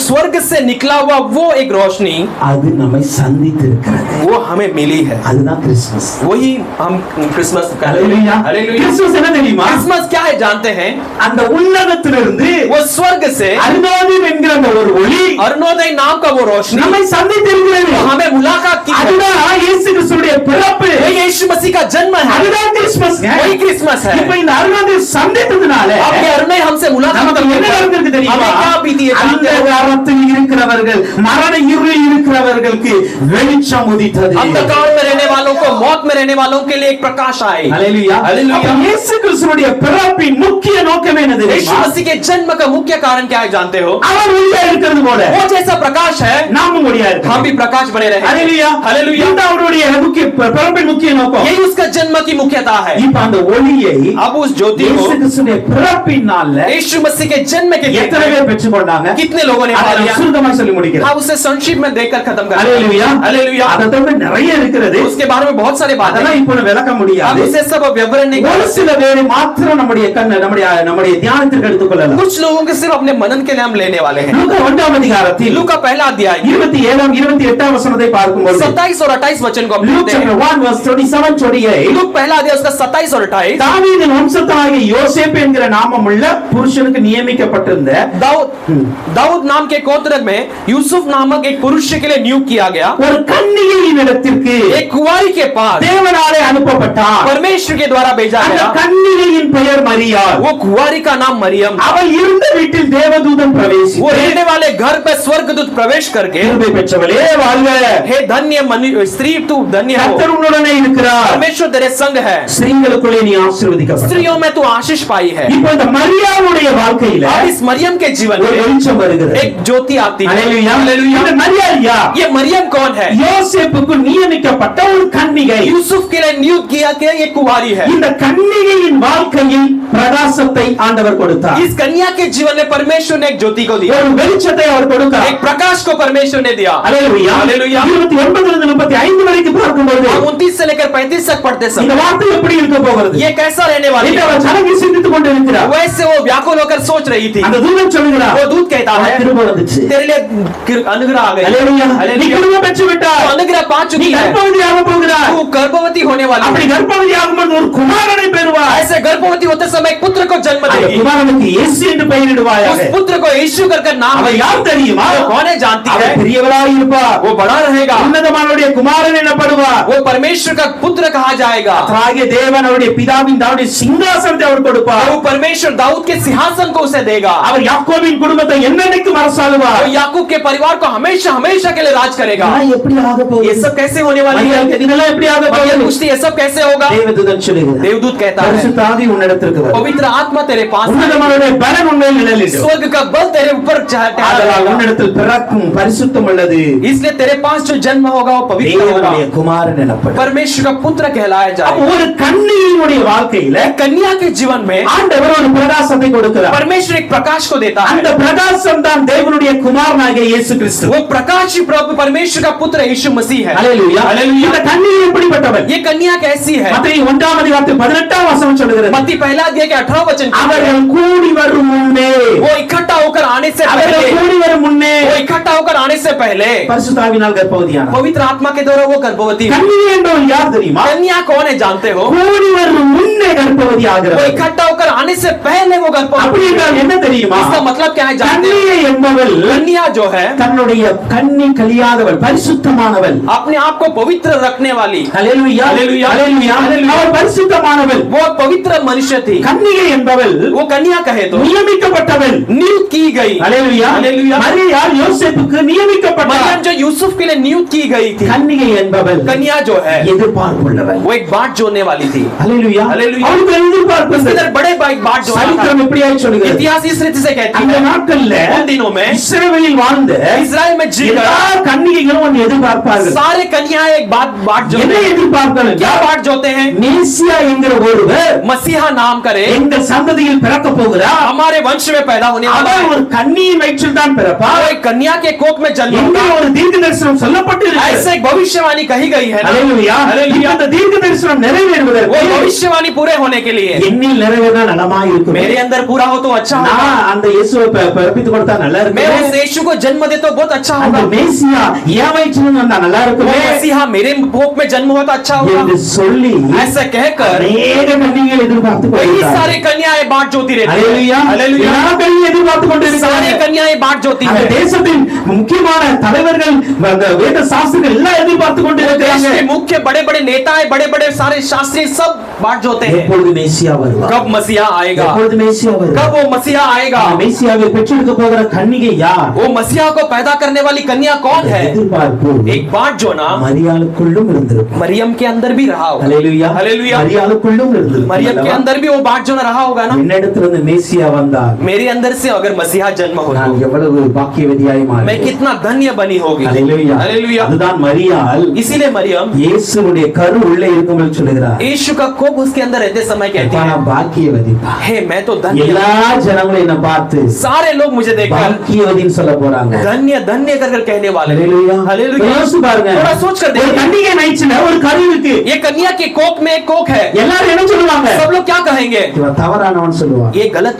स्वर्ग से निकला हुआ वो एक रोशनी அது நம்மை சந்தித்து இருக்கிறது. वो हमें मिली है। அதுதான் கிறிஸ்மஸ். वही हम क्रिसमस का ஹalleluya. கிறிஸ்மஸ் என்ன தெரியுமா? क्रिसमस क्या है जानते हैं? அந்த உன்னதத்திலிருந்து वो स्वर्ग से அருணோதயம் என்கிற அந்த ஒரு ஒளி अरुणोदय नाम का वो रोशनी நம்மை சந்தித்து இருக்கிறது. हमें मुलाकात की है। அதுதான் இயேசு கிறிஸ்துவின் பிறப்பு. वही यीशु मसीह का जन्म है। அதுதான் கிறிஸ்மஸ். वही क्रिसमस है। இப்போ இந்த அருணோதயம் சந்தித்ததுனால अब ये अरुणोदय हमसे मुलाकात நமக்கு करने என்ன पर நடந்திருக்கு தெரியுமா? हमें क्या बीती है जानते हो? அந்தகாரத்தில் இருக்கிறவர்கள், மரண இருளில் இருக்கிறவர்களுக்கு வெளிச்சம் உதித்தது. अंधकार में रहने वालों को, मौत में रहने वालों के लिए एक प्रकाश आई। ஹalleluya. हालेलुया। அப்ப இயேசு கிறிஸ்துவின் பிறப்பின் முக்கிய நோக்கம் என்ன यीशु தெரியுமா? मसीह के जन्म का मुख्य कारण क्या है जानते हो? அவர் ஒளியா இருக்கிறது போல वो जैसा प्रकाश है நாமும் ஒளியா हम இருக்கிறோம். भी प्रकाश बने रहे। ஹalleluya. हालेलुया। இதுதான் அவருடைய முக்கிய பிறப்பின் முக்கிய நோக்கம். यही उसका जन्म की मुख्यता है। இப்ப அந்த ஒளியை अब उस ज्योति இயேசு को கிறிஸ்துவின் பிறப்பின் நாள்ல यीशु मसीह के जन्म के எத்தனை பேர் பெற்றுக்கொண்டாங்க? कितने लोगों ने पा அதை लिया? சுருக்கமா சொல்லி முடிக்கிறேன். हाँ, उसे संक्षिप्त में देखकर खत्म कर। ஹalleluya. हालेलुया। அதை தவிர நிறைய இருக்கிறது. उसके बारे में में बहुत सारे बातें அதெல்லாம் இப்போ விளக்க हम முடியாது. इसे सब विवरण नहीं ஒரு சில பேரை மாத்திரம் நம்முடைய தியானத்திற்கு எடுத்துக்கொள்ளலாம். कुछ लोगों के सिर्फ अपने मनन के लिए हम लेने वाले हैं. லூக்கா 1ஆம் அதிகாரத்தில் लूका पहला अध्याय 27 28 वचனத்தை பார்க்கும்போது 27 और 28 वचन को हम Luke पढ़ते chapter हैं. 1 verse 27 28 लूक पहला अध्याय उसका 27 और 28 தாவீதின் வம்சத்தாகிய யோசேப்பு என்கிற நாமமுள்ள புருஷனுக்கு நியமிக்கப்பட்டிருந்த दाऊद नाम के गोत्र में यूसुफ नामक एक पुरुष के लिए नियुक्त किया गया. ஒரு கன்னிகையின் இடத்திற்கு एक कुंवारी के पास தேவனாலே அனுப்பப்பட்டார். परमेश्वर के द्वारा भेजा அந்த गया. கன்னிகையின் பெயர் மரியாள். वो कुंवारी का नाम मरियम. அவள் இருந்த வீட்டில் தேவதூதன் वो பிரவேசித்து रहने वाले घर पे स्वर्गदूत प्रवेश करके கிருபை பெற்றவளே வாழ்க, हे धन्य स्त्री तू धन्य हो, கர்த்தர் உன்னுடனே இருக்கிறார், परमेश्वर तेरे संग है, ஸ்திரீகளுக்குள்ளே நீ ஆசீர்வதிக்கப்பட்டாய். स्त्रियों में तू आशीष पाई है. இப்போ இந்த மரியாளுடைய வாழ்க்கையில और इस मरियम के जीवन ஒரு में வெளிச்சம் வருகிறது. एक ज्योति आती है. ஹalleluya. இந்த மரியாள் யார்? ये मरियम कौन है? யோசேப்புக்கு நியமிக்கப்பட்ட ஒரு கன்னிகை. यूसुफ के लिए नियुक्त किया गया ये कुंवारी है. இந்த கன்னிகையின் வாழ்க்கையில் பிரகாசத்தை ஆண்டவர் கொடுத்தார். इस कन्या के जीवन में परमेश्वर ने एक ज्योति को दिया, ஒரு வெளிச்சத்தை அவர் கொடுத்தார். एक प्रकाश को परमेश्वर ने दिया. ஹalleluya. ஹalleluya. 29 இருந்து 35 வரைக்கும் பார்க்கும்போது हम 29 से लेकर 35 तक पढ़ते இந்த समय வார்த்தை எப்படி இருக்க போகிறது? ये कैसा रहने वाली இதை है? அவர் கலங்கி சிந்தித்துக் கொண்டிருக்கிறார். वैसे वो व्याकुल होकर सोच रही थी. அந்த தூதன் சொல்லுகிறார், वो दूत कहता है திரும்ப வந்துச்சு. तेरे लिए अनुग्रह आ गई. ஹalleluya. நீ हालेलुया. திரும்ப பெற்று விட்டாய். तो अनुग्रह पा நீ चुकी है. கர்ப்பவதியாக போகிறாய். तू गर्भवती होने वाली அப்படி है. கர்ப்பவதியாகும்போது ஒரு குமாரனை பெறுவாய். ऐसे गर्भवती होते समय एक पुत्र को जन्म அந்த देगी. குமாரனுக்கு இயேசு என்று பெயரிடுவாயாக. उस पुत्र को यीशु कर नाम அவன் देगी. யார் தெரியுமா? वो कौन है जानती है? அவன் பெரியவராய் இருப்பார். वो बड़ा रहेगा. உன்னதமானவருடைய குமாரன் எனப்படுவார். वो परमेश्वर का पुत्र कहा जाएगा. கர்த்தராகிய தேவன் அவருடைய பிதாவின் தாவீதுடைய சிங்காசனத்தை அவர் கொடுப்பார். वो परमेश्वर दाऊद के सिंहासन को उसे देगा. அவர் யாக்கோபின் குடும்பத்தை என்னென்னைக்கும் वो அரசாளுவார். याकूब के परिवार को हमेशा हमेशा के लिए राज करेगा. எப்படி ஆக போகுது? ये सब कैसे होने वाली है? இதெல்லாம் எப்படி ஆக मरियम போகுது? पूछती है, ये सब कैसे होगा? தேவதூதன் சொல்லுகிறார், देवदूत कहता है, பரிசுத்த ஆவி உன்னிடத்திற்கு வரும். पवित्र आत्मा तेरे पास है. உன்னதமானவருடைய பலன் உன்மேல் நிழலிடும். स्वर्ग का बल तेरे ऊपर ஆதலால் ठहरेगा. உன்னிடத்தில் பிறக்கும் பரிசுத்தம் உள்ளது इसलिए तेरे पास जो जन्म होगा वो पवित्र होगा, தேவனுடைய குமாரன் எனப்படும். परमेश्वर का पुत्र कहलाया அப்ப जाएगा. ஒரு கன்னிகையினுடைய வாழ்க்கையில कन्या के जीवन में ஆண்டவர் ஒரு பிரகாசத்தை கொடுக்கிறார். परमेश्वर एक प्रकाश को देता அந்த है. பிரகாசம் தான் தேவனுடைய குமாரனாகிய இயேசு கிறிஸ்து. वो प्रकाश ही प्रभु परमेश्वर का पुत्र यीशु मसीह है. ஹalleluya. हालेलुया. இந்த கன்னிகை எப்படிப்பட்டவள்? ये कन्या कैसी है? மத்தேயு 1ஆம் அதிகாரத்தில் 18ஆம் வசனம் சொல்கிறது, मत्ती पहला अध्याय के 18 वचन कहता है, அவர்கள் கூடி வரும் முன்னே, वो इकट्ठा होकर आने से அவர்கள் पहले, கூடி வரும் முன்னே वो इकट्ठा होकर आने से पहले பரிசுத்த ஆவியினால் கர்ப்பவதியானார். पवित्र आत्मा के द्वारा वो गर्भवती हुई. கன்னிகை என்பவள் யார் தெரியுமா? कन्या कौन है जानते हो? கூடி வரும் முன்னே கர்ப்பவதி वो ஆகிறார். इकट्ठा होकर आने से पहले वो गर्भवती அப்படி हुई. என்றால் என்ன தெரியுமா? इसका मतलब क्या है जानते हो? கன்னிகை என்பவள் कन्या जो है தன்னுடைய கண்ணி கலியாதவள், பரிசுத்தமானவள். अपने आप को पवित्र रखने वाली, ஹalleluya. ஹalleluya. ஹalleluya. அவள் பரிசுத்தமானவள். वो पवित्र मनुष्य थी. கன்னிகை என்பவள் वो कन्या कहे तो நியமிக்கப்பட்டவள். नियुक्त की गई. ஹalleluya. ஹalleluya. மரியாள் யோசேப்புக்கு நியமிக்கப்பட்டாள். मरियम जो यूसुफ के लिए नियुक्त की गई थी. கன்னிகை என்பவள் कन्या जो है எதிர்பார்ப்புள்ளவள். वो एक बाट जोड़ने वाली थी. ஹalleluya. ஹalleluya. அவளுக்கு எதிர்பார்ப்பு उसके இருந்தது. अंदर बड़े बाट जोड़ा था. சரித்திரம் எப்படியாய் சொல்லுகிறது? इतिहास इस रीति से कहती அந்த है, நாட்கள்ல उन दिनों में இஸ்ரவேலில் வாழ்ந்த इस्राएल में எல்லா जीकर கன்னிகைகளும் ஒன்று எதிர்பார்ப்பார்கள். सारे कन्याएं एक बात என்ன जोड़ते हैं. எதிர்பார்ப்பார்கள்? क्या बात जोड़ते हैं? மேசியா என்கிற ஒருவர் मसीहा नाम करे, எங்கள் சந்ததியில் பிறக்க போகிறார். हमारे वंश में पैदा होने वाला அவர் है. ஒரு கன்னியின் வயிற்றில் தான் वो பிறப்பார். एक कन्या के कोख में जन्म எங்கே होगा. ஒரு தீர்க்க தரிசனம் சொல்லப்பட்டு ऐसे இருக்கிறது. एक भविष्यवाणी कही गई है ना? ஹalleluya. ஹalleluya. இந்த தீர்க்க தரிசனம் वो நிறைவேறுவதற்கு भविष्यवाणी पूरे होने के लिए என்னில் நிறைவேறினா நலமாய் இருக்கும். मेरे अंदर पूरा हो तो अच्छा होगा. நான் அந்த இயேசுவை பிறப்பித்து கொடுத்தா நல்லா मैं இருக்கும். उस यीशु को जन्म दे तो बहुत अच्छा அந்த होगा. மேசியா என் வயிற்றில் வந்தா நல்லா वो இருக்குமே मसीहा मेरे कोख में जन्म हो तो अच्छा होगा. என்று சொல்லி ऐसा कहकर அநேக கன்னிகைகள் எதிர்பார்த்து कई கொண்டிருக்கிறார்கள். सारे कन्याएं बाट जोती रहती ஹalleluya. हैं. हालेलुया. எல்லா கன்னிகையும் எதிர்பார்த்து सारे கொண்டிருக்கிறார்கள். कन्याएं बाट जोती அந்த हैं. தேசத்தின் முக்கியமான தலைவர்கள், அந்த வேத சாஸ்திரிகள் எல்லாம் எதிர்பார்த்து देश கொண்டிருக்கிறாங்க. के मुख्य बड़े बड़े नेताएं, बड़े बड़े सारे शास्त्री सब बाट जोते हैं. எப்பொழுது மேசியா வருவார்? कब मसीहा आएगा? எப்பொழுது மேசியா வருவார்? कब वो मसीहा आएगा? மேசியாவை பெற்றெடுக்க போகிற கன்னிகை யார்? वो मसीहा को पैदा करने वाली कन्या कौन है? எதிர்பார்ப்பு एक बाट जो ना மரியாளுக்குள்ளும் இருந்திருக்கும். मरियम के अंदर भी रहा होगा. ஹalleluya. हालेलुया. மரியாளுக்குள்ளும் இருந்திருக்கும். मरियम के अंदर भी वो बाट जो ना रहा होगा ना. என்னிடத்திலிருந்து மேசியா வந்தார், मेरे अंदर से अगर मसीहा जन्म होगा நான் எவ்வளவு பாக்கியவதியாய் मैं மாறுவேன். कितना धन्य बनी होगी. ஹalleluya. हालेलुया. அதுதான் மரியாள் इसीलिए मरियम இயேசுவுடைய கரு உள்ளே இருக்கும்போது சொல்லுகிறார், यीशु का कोप उसके अंदर रहते समय कहती है, நான் பாக்கியவதி. हे मैं तो धन्य. எல்லா ஜனங்களும் என்ன பார்த்து सारे लोग मुझे देखकर பாக்கியவதின்னு சொல்ல போறாங்க. धन्य धन्य कर कहने वाले. ஹalleluya. हालेलुया. யோசிச்சு பாருங்க. थोड़ा सोच कर ஒரு देखिए. கன்னிகை வயிற்றில ஒரு ஒரு கரு இருக்கு. ये कन्या के कोख में एक कोख है. எல்லாரும் என்ன சொல்லுவாங்க? सब लोग क्या कहेंगे? இவன் தவறானவன் சொல்லுவாங்க. ये गलत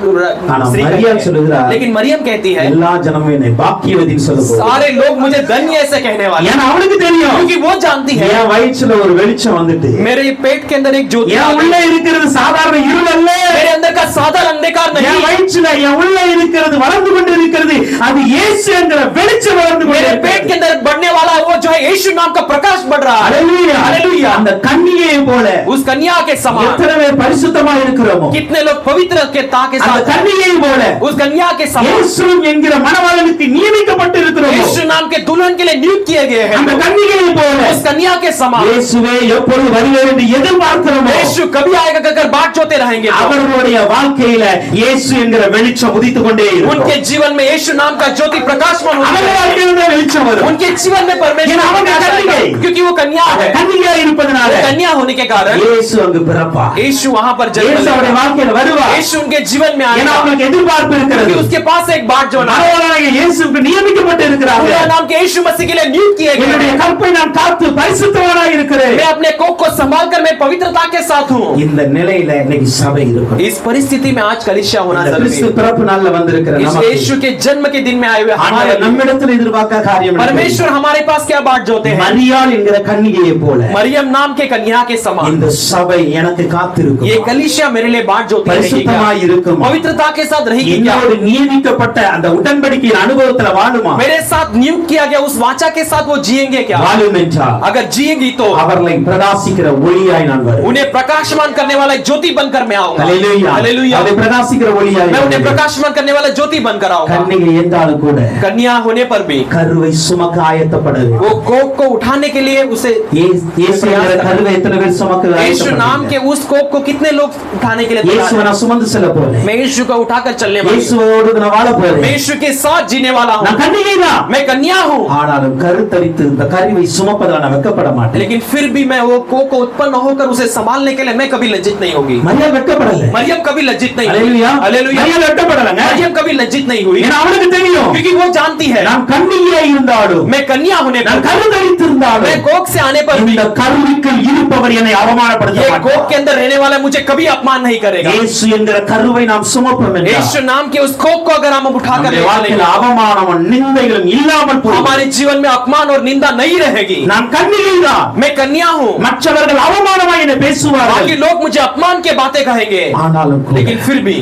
ஆனா स्त्री மரியாள் है. சொல்லுகிறா, लेकिन मरियम कहती है எல்லா ஜனமும் என்னை பாக்கியவதின்னு சொல்லுவாங்க. सारे लोग मुझे धन्य ऐसे कहने वाले. ஏன்னா அவளுக்கு தெரியும், क्योंकि वो जानती है என் வயிற்றுல ஒரு வெளிச்சம் வந்துட்டு, मेरे पेट के अंदर एक ज्योति என் உள்ள இருக்கிறது சாதாரண இருள் அல்ல. मेरे अंदर का साधारण अंधकार என் नहीं. வயிற்றுல என் உள்ள இருக்கிறது வளர்ந்து கொண்டு இருக்கிறது, அது இயேசு என்கிற வெளிச்சம் வளர்ந்து கொண்டு मेरे இருக்கிறது. पेट के अंदर बढ़ने वाला वो जो है यीशु नाम का प्रकाश बढ़ रहा है. அல்லேலூயா. हालेलुया. அந்த கன்னிகையை போல उस कन्या के समान எத்தனை பேர் பரிசுத்தமா இருக்கிறோமோ, कितने लोग पवित्र के ताके அந்த साथ கன்னிகையை போல उस कन्या के समान இயேசு என்கிற மணவாளனுக்கு நியமிக்கப்பட்டு இருக்கிறோமோ, यीशु नाम के दुल्हन के लिए नियुक्त किए गए हैं. அந்த கன்னிகையை போல उस कन्या के समान இயேசுவே எப்பொழுது வருவார் என்று எதிர்பார்க்கிறோமோ, यीशु कभी आएगा कहकर बाट जोते रहेंगे. அவர்களுடைய வாழ்க்கையில இயேசு என்கிற வெளிச்சம் உதித்துக் கொண்டே இருக்கும். उनके जीवन में यीशु नाम का ज्योति प्रकाशमान होगा. அவர்கள் வாழ்க்கையில வெளிச்சம் வரும். उनके जीवन में परमेश्वर ஏன்னா அவங்க प्रकाश आएगा. கன்னிகை. क्योंकि वो कन्या है. கன்னிகையா இருப்பதனால वो कन्या होने के कारण இயேசு அங்கு பிறப்பா. यीशु वहां पर जन्म இயேசு அவருடைய लेगा. வாழ்க்கையில வருவா. यीशु उनके जीवन में ஏன்னா आएगा. அவங்களுக்கு எதிர்பார்ப்பு இருக்கிறது. क्योंकि उसके पास एक बाट जो ना மணவாளனாகிய இயேசுவுக்கு நியமிக்கப்பட்டு இருக்கிறார்கள். पूरा नाम के यीशु मसीह के लिए नियुक्त किए गए என்னுடைய हैं. கற்பை நான் காத்து பரிசுத்தவனாய் இருக்கிறேன். मैं अपने कोख को संभाल कर मैं पवित्रता के साथ हूँ. இந்த நிலையில இன்னைக்கு சபை இருக்கும். इस परिस्थिति में आज कलीसिया होना இந்த जरूरी கிறிஸ்து है. பிறப்பு நாள்ல வந்திருக்கிற इस நமக்கு यीशु के जन्म के दिन में आए हुए हमारे ஆண்டவர் நம்மிடத்தில் எதிர்பார்க்க காரியம் இல்லை. परमेश्वर हमारे पास क्या बाट जोते हैं? மரியாள் என்கிற கன்னிகையை போல मरियम नाम के कन्या के समान இந்த சபை எனக்கு காத்திருக்கும். ये कलीसिया मेरे लिए बाट जोते रहेगी क्या? பரிசுத்தமாய் இருக்கும். पवित्रता के साथ रहेगी क्या? என்னோடு நியமிக்கப்பட்ட அந்த உடன்படிக்கையின் அனுபவத்துல வாழுமா? मेरे साथ नियुक्त किया गया उस वाचा के साथ वो जिएंगे क्या? வாழும் என்றால் अगर जिएंगी तो அவர்களை பிரகாசிக்கிற ஒளியாய் நான் வருவேன். उन्हें प्रकाशमान करने वाला एक ज्योति बनकर मैं आऊंगा. ஹல்லேலூயா. हालेलुया. அதை பிரகாசிக்கிற ஒளியாய் मैं उन्हें வருவேன். प्रकाशमान करने वाला ज्योति बनकर आऊंगा. கன்னிகை என்றாலும் கூட कन्या होने पर भी கருவை சுமக்க ஆயத்தப்பட வேண்டும். वो कोख को उठाने के लिए उसे இயேசு என்கிற கருவை எத்தனை பேர் சுமக்க यीशु नाम के उस कोख को कितने लोग उठाने के लिए तैयार இயேசுவை हैं? நான் சுமந்து செல்ல போறேன். मैं यीशु को उठाकर चलने वाला हूं. இயேசுவோடு நான் வாழ मैं போறேன். यीशु के साथ जीने वाला हूं. நான் கன்னிகை தான். मैं कन्या हूं. ஆனாலும் கருத்தரித்து இந்த கருவை சுமப்பதில் நான் வெட்கப்பட மாட்டேன். लेकिन फिर भी मैं वो कोख को उत्पन्न होकर उसे संभालने के लिए मैं कभी लज्जित नहीं होगी. மரியாள் வெட்கப்படல. मरियम कभी लज्जित नहीं हुई. ஹல்லேலூயா. हालेलुया. மரியாள் வெட்கப்படலங்க. मरियम कभी लज्जित नहीं हुई. ஏன்னா அவனுக்கு தெரியும், क्योंकि वो जानती है நான் கன்னிகையாய் இருந்தாலும், मैं कन्या होने पर, நான் கருத்தரித்திருந்தாலும், मैं कोख से आने पर भी இந்த கருவிக்குள் இருப்பவர் என்னை அவமானப்படுத்த ये மாட்டார். कोख के अंदर रहने वाला मुझे कभी अपमान नहीं करेगा. இயேசு என்கிற கருவை நாம் சுமப்போம் என்றால் यीशु नाम के उस कोख को अगर हम उठाकर நம்முடைய ले வாழ்க்கையில் चलेंगे, அவமானமும் நிந்தைகளும் இல்லாமல் போகும். हमारे जीवन में अपमान और निंदा नहीं रहेगी. நான் கன்னிகை தான். मैं कन्या हूँ. மற்றவர்கள் அவமானமாய் என்னை பேசுவார்கள். बाकी लोग मुझे अपमान के बातें कहेंगे. ஆனாலும் கூட लेकिन फिर भी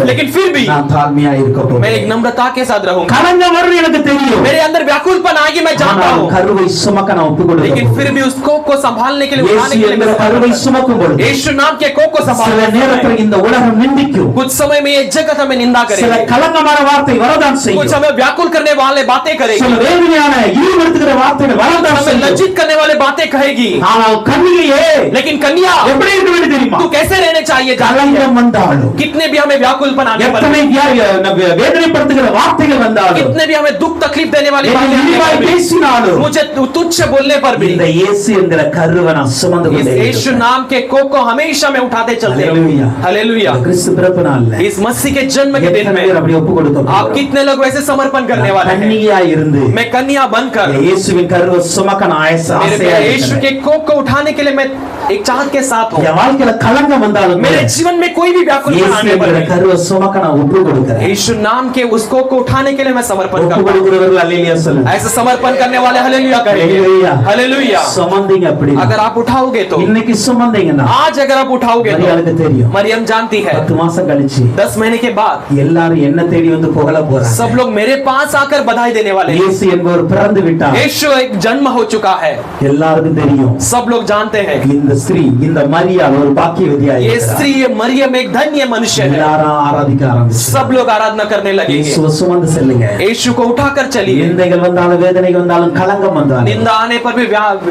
लेकिन फिर भी நான் தாழ்மையா இருக்க मैं एक போகிறேன். नम्रता के साथ रहूंगा. கலங்கம் வரும் எனக்கு தெரியும். मेरे अंदर व्याकुलपन आएगी मैं जानता ஆனாலும் हूँ. கருவை சுமக்க நான் ஒப்புக் கொடுக்க लेकिन फिर போகிறேன். भी उस कोख को संभालने के लिए उठाने இயேசு के लिए என்கிற मैं கருவை சுமக்கும் பொழுது यीशु नाम के कोख को சில संभालने நேரத்தில் இந்த உலகம் நிந்திக்கும். कुछ समय में ये जगत हमें निंदा சில करेगी. கலங்கமான வார்த்தை வரதான் कुछ செய்யும். हमें व्याकुल करने वाले बातें करेगी. சில வேதனையான ஈடுபடுத்துகிற வார்த்தைகள் வரதான் हमें செய்யும். लज्जित करने वाले बातें कहेगी. ஆனால் கன்னிகையே लेकिन कन्या எப்படி இருக்க வேண்டும் தெரியுமா? तू कैसे रहने चाहिए? கலங்கம் வந்தாலும், कितने भी हमें व्याकुलपन आने पर, எத்தனை வேதனைப்படுத்துகிற வார்த்தைகள் வந்தாலும், कितने भी हमें दुख तकलीफ देने वाली என்னை बातें आने இழிவாய் पर भी, பேசினாலும், मुझे तुच्छ बोलने पर भी இந்த இயேசு என்கிற கருவை நான் சுமந்து इस கொண்டே यीशु இருக்கிறேன். नाम के कोख को हमेशा मैं उठाते चलते हालेलुया. रहूं. हालेलुया. இந்த கிறிஸ்து பிறப்பு நாள்ல इस मसीह के जन्म के दिन எத்தனை में பேர் அப்படி ஒப்பு கொடுக்க आप போகிறோம்? कितने लोग वैसे समर्पण करने वाले हैं? கன்னிகையா இருந்து मैं कन्या बनकर இந்த இயேசுவின் கருவை சுமக்க நான் मेरे ஆசையா प्यारे यीशु இருக்கிறேன். के कोख को उठाने के लिए मैं एक चाहत के साथ हूं. என் வாழ்க்கையில கலங்கம் வந்தாலும் கூட मेरे जीवन में कोई भी व्याकुलपन இயேசு आने पर என்கிற भी கருவை சுமக்க நான் ஒப்பு கொடுக்கிறேன். यीशु नाम के उस कोख को उठाने के लिए मैं समर्पण ஒப்பு करता हूं. கொடுக்கிறவர்கள் அல்லேலூயா சொல்லுங்க. ऐसे समर्पण करने वाले हालेलुया करेंगे. हालेलुया. हालेलुया. சுமந்தீங்க அப்படி अगर आप उठाओगे तो, இன்னைக்கு சுமந்தீங்கன்னா आज अगर आप उठाओगे மரியாளுக்கு तो, தெரியும் मरियम जानती है 10 மாசம் கழிச்சு 10 महीने के बाद எல்லாரும் என்ன தேடி வந்து புகழ போறாங்க. सब लोग मेरे पास आकर बधाई देने वाले हैं. இயேசு என்பவர் பிறந்து விட்டார். यीशु एक जन्म हो चुका है. எல்லாருக்கும் தெரியும் सब लोग जानते हैं இந்த ஸ்திரீ இந்த மரியாள் ஒரு பாக்கியவதியாய் ये இருக்கிறார். स्त्री ये मरियम एक धन्य मनुष्य है. எல்லாரும் ஆராதிக்க ஆரம்பிச்சாங்க. सब लोग आराधना करने लगेंगे. இயேசுவை சுமந்து செல்லுங்க. यीशु को उठाकर चलिए. நிந்தைகள் வந்தாலும் வேதனைகள் வந்தாலும் கலங்கம் வந்தாலும் निंदा आने पर भी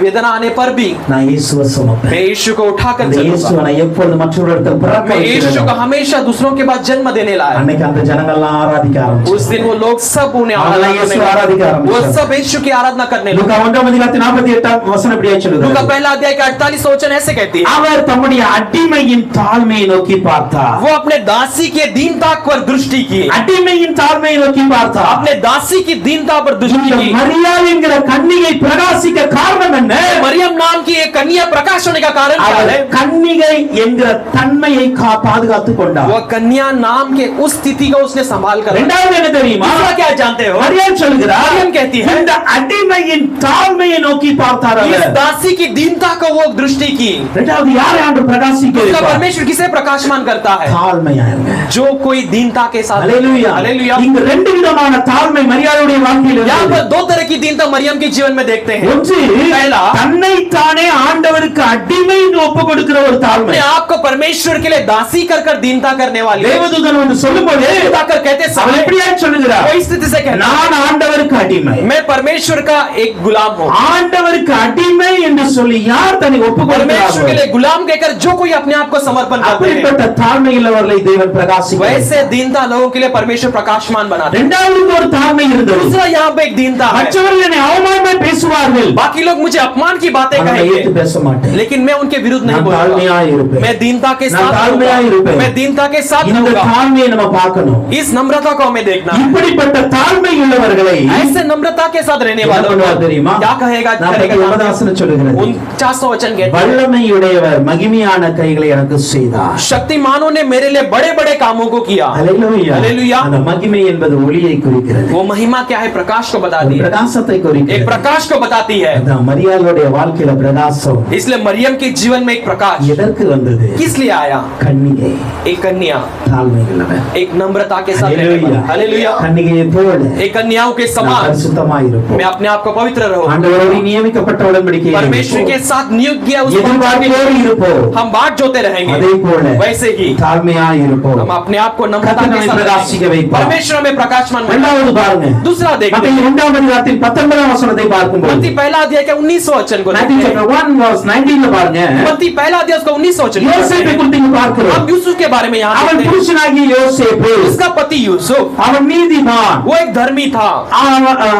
वेदना आने पर भी நான் இயேசுவை சுமப்பேன். मैं यीशु को उठाकर அந்த चलूंगा. இயேசுவை நான் எப்பொழுது மற்றவர்களிடத்தில் பிறக்க मैं यीशु को வைக்கிறேனோ, हमेशा दूसरों के बाद जन्म देने लाया. அன்னைக்கு அந்த ஜனங்கள்லாம் ஆராதிக்க उस ஆரம்பிச்சாங்க. दिन वो लोग सब उन्हें அவங்கெல்லாம் आराधना இயேசு करने ஆராதிக்க लगे. वो ஆரம்பிச்சாங்க. सब यीशु की आराधना करने लगे. லூக்கா 1:48 இப்படியே लूका சொல்லுகிறார். पहला अध्याय का 48 वचन ऐसे कहती है, அவர் தம்முடைய அடிமையின் தாழ்மையை நோக்கி பார்த்தார். वो अपने दासी के दीनता पर दृष्टि की. அடிமையின் தாழ்மையை நோக்கி பார்த்தார். अपने दासी की दीनता पर दृष्टि இந்த की. மரியாள் என்கிற கன்னிகை பிரகாசிக்க காரணம் என்ன? मरियम नाम की एक कन्या प्रकाश होने का कारण क्या அவர் है? கன்னிகை என்கிற தன்மையை காத்துக் கொண்டார். वो कन्या नाम के उस स्थिति को उसने संभाल कर रखा। இரண்டாவது என்ன தெரியுமா? दूसरा क्या जानते हो? மரியாள் சொல்கிறார், मरियम कहती है, இந்த அடிமையின் தாழ்மையை நோக்கி பார்த்தார் इस அவர். दासी की दीनता को वो दृष्टि की। இரண்டாவது யாரை ஆண்டு பிரகாசிக்க उसका வைப்பார்? परमेश्वर किसे प्रकाशमान करता है? தாழ்மையாங்க. जो कोई दीनता के साथ। ஹalleluya. हालेलुया। இங்க ரெண்டு விதமான தாழ்மை மரியாளுடைய வாழ்க்கையில் यहाँ இருந்தது. पर दो तरह की दीनता मरियम के जीवन में देखते हैं। ஒன்று पहला, தன்னை தானே ஆண்டவருக்கு அடிமை என்று ஒப்பு கொடுக்கிற ஒரு தாழ்மை. अपने आप को परमेश्वर के लिए दासी कर कर दीनता करने वाली। தேவதூதன் வந்து சொல்லும்போது कर कहते அவன் समय எப்படியா சொல்லுகிறார்? वो इस स्थिति से कहता, நான் ஆண்டவருக்கு அடிமை. मैं परमेश्वर का एक गुलाम हूँ। ஆண்டவருக்கு அடிமை என்று சொல்லி யார் தன்னை ஒப்பு परमेश्वर के लिए கொடுக்கிறார்கள்? गुलाम कहकर जो कोई अपने आप को समर्पण करते हैं, அப்படிப்பட்ட தாழ்மை உள்ளவர்களை தேவன் பிரகாசிக்க वैसे दीनता लोगों के लिए परमेश्वर प्रकाशमान बनाते हैं। இரண்டாவது ஒரு தாழ்மை இருந்தது. दूसरा यहाँ पे एक दीनता है। மற்றவர்கள் என்னை அவமானமாய் பேசுவார்கள், बाकी लोग मुझे अपमान की बातें ஆனால் நான் ஏத்து कहेंगे, பேச மாட்டேன். लेकिन मैं उनके विरुद्ध नहीं நான் बोलूंगा। தாழ்மையாய் இருப்பேன். मैं दीनता के நான் साथ தாழ்மையாய் रहूंगा। இருப்பேன். मैं दीनता के साथ இந்த रहूंगा। தாழ்மையை நம்ம பார்க்கணும். इस नम्रता को हमें देखना है। இப்படிப்பட்ட தாழ்மை உள்ளவர்களை ऐसे नम्रता के साथ रहने என்ன वालों பண்ணுவார் को தெரியுமா? क्या कहेगा? 49 வசனம் சொல்லுகிறது, 49 वचन कहते हैं, வல்லமையுடையவர் மகிமையான கைகளை எனக்கு செய்தார். शक्तिमानों ने मेरे लिए बड़े बड़े कामों को किया। ஹalleluya. हालेलुया। அந்த மகிமை என்பது ஒளியை குறிக்கிறது. वो महिमा क्या है? प्रकाश को बताती है, பிரகாசத்தை एक குறிக்கிறது. प्रकाश को बताती है। அதான் மரியாளுடைய வாழ்க்கையில பிரகாசம் इसलिए मरियम के जीवन में एक प्रकाश எதற்கு வந்தது? किस लिए आया? கன்னிகை, एक कन्या, தாழ்மை உள்ளவர். एक नम्रता के साथ रहने ஹalleluya. वाला। हालेलुया। கன்னிகையை போல एक कन्याओं के நாம் समान பரிசுத்தமாய் இருப்போம். मैं अपने आप को पवित्र रहूं। ஆண்டவரோடு நியமிக்கப்பட்ட உடன்படிக்கையில் परमेश्वर के साथ नियुक्त किया उस எதிர்பார்ப்போடு இருப்போம். हम बाट जोते रहेंगे। அதே போல वैसे ही தாழ்மையாய் இருப்போம். हम अपने आप को नम्रता கர்த்தர் के நம்மை साथ பிரகாசிக்க रखेंगे। வைப்பார். परमेश्वर हमें प्रकाशमान बनाए। இரண்டாவது பாருங்க, दूसरा देखते மத்தேயு हैं, 2 அதிகாரத்தின் 19 वचனத்தை பார்க்கும்போது मत्ती पहला अध्याय के 19 वचन को Matthew देखते हैं। chapter 1 verse 19 ல பாருங்க, मत्ती पहला अध्याय उसका 19 वचन को யோசேப்பை देखते हैं। குறித்து இங்க பார்க்கிறோம். हम यूसुफ के बारे में यहाँ அவன் देखते हैं। புருஷனாகிய யோசேப்பு, उसका पति यूसुफ, அவன் நீதிமான். वो एक धर्मी था।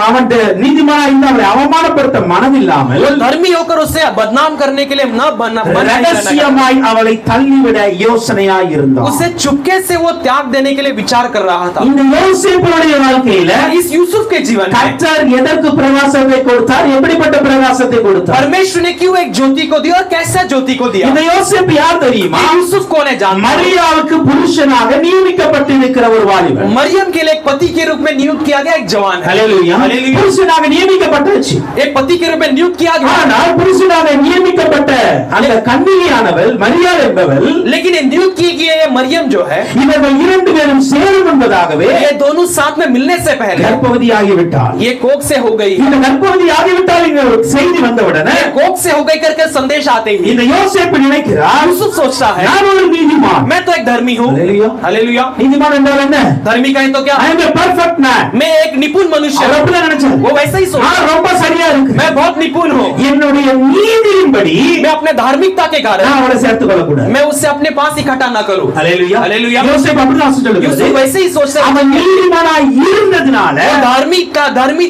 அவன் நீதிமானா இருந்து அவளை அவமானப்படுத்த மனதில்லாமல் वो धर्मी होकर उसे बदनाम करने के लिए न बनना ரகசியமாய் அவளை தள்ளிவிட யோசனையாய் இருந்தான். उसे चुपके से वो त्याग देने के लिए विचार कर रहा था। இந்த யோசேப்புடைய வாழ்க்கையில इस यूसुफ के जीवन में கர்த்தர் எதற்கு பிரகாசத்தை கொடுத்தார்? எப்படிப்பட்ட பிரகாசத்தை கொடுத்தார்? परमेश्वर ने क्यों एक ज्योति को दिया और कैसा ज्योति को दिया? இந்த யோசேப்பு யார் தெரியுமா? ये यूसुफ कौन है जानते हैं? மரியாவுக்கு புருஷனாக நியமிக்கப்பட்டிருக்கிற ஒரு வாலிபன். मरियम के लिए एक पति के रूप में नियुक्त किया गया एक जवान है। ஹalleluya. हालेलुया। புருஷனாக நியமிக்கப்பட்டாச்சு. एक पति के रूप में नियुक्त किया गया, ஆனால் புருஷனாக நியமிக்கப்பட்ட அந்த கன்னிகையானவள் மரியாள் என்பவள், लेकिन ये नियुक्त की गई ये मरियम जो है, இவர்கள் இரண்டு பேரும் சேரும் என்பதாகவே ये दोनों साथ में मिलने से पहले கர்ப்பவதியாகிவிட்டாள். ये कोख से हो गई। இந்த கர்ப்பவதியாகிவிட்டால் என்கிற ஒரு செய்தி வந்தவுடனே ये कोख से हो गई करके संदेश आते ही இந்த யோசேப்பு நினைக்கிறார், यूसुफ सोचता है நான் ஒரு நீதிமான். मैं तो एक धर्मी हूँ। हालेलुया. हालेलुया। நீதிமான் என்றால் என்ன? धर्मी कहें तो क्या? I am a perfect man. मैं एक निपुण मनुष्य அவர் हूँ। அப்படிதான் நினைச்சார். वो वैसा ही सोचता நான் है। ரொம்ப சரியா இருக்கு. मैं बहुत निपुण हूँ। என்னுடைய நீதியின்படி मैं अपने धार्मिकता के कारण நான் அவளை சேர்த்துக் கொள்ளக்கூடாது. मैं उससे अपने पास इकट्ठा ना करूं। हालेलुया. हालेलुया। யோசேப்பு அப்படிதான் சொல்லுகிறார். यूसुफ वैसे ही सोचता है। அவன் நீதிமானாய் இருந்ததினால वो धार्मिक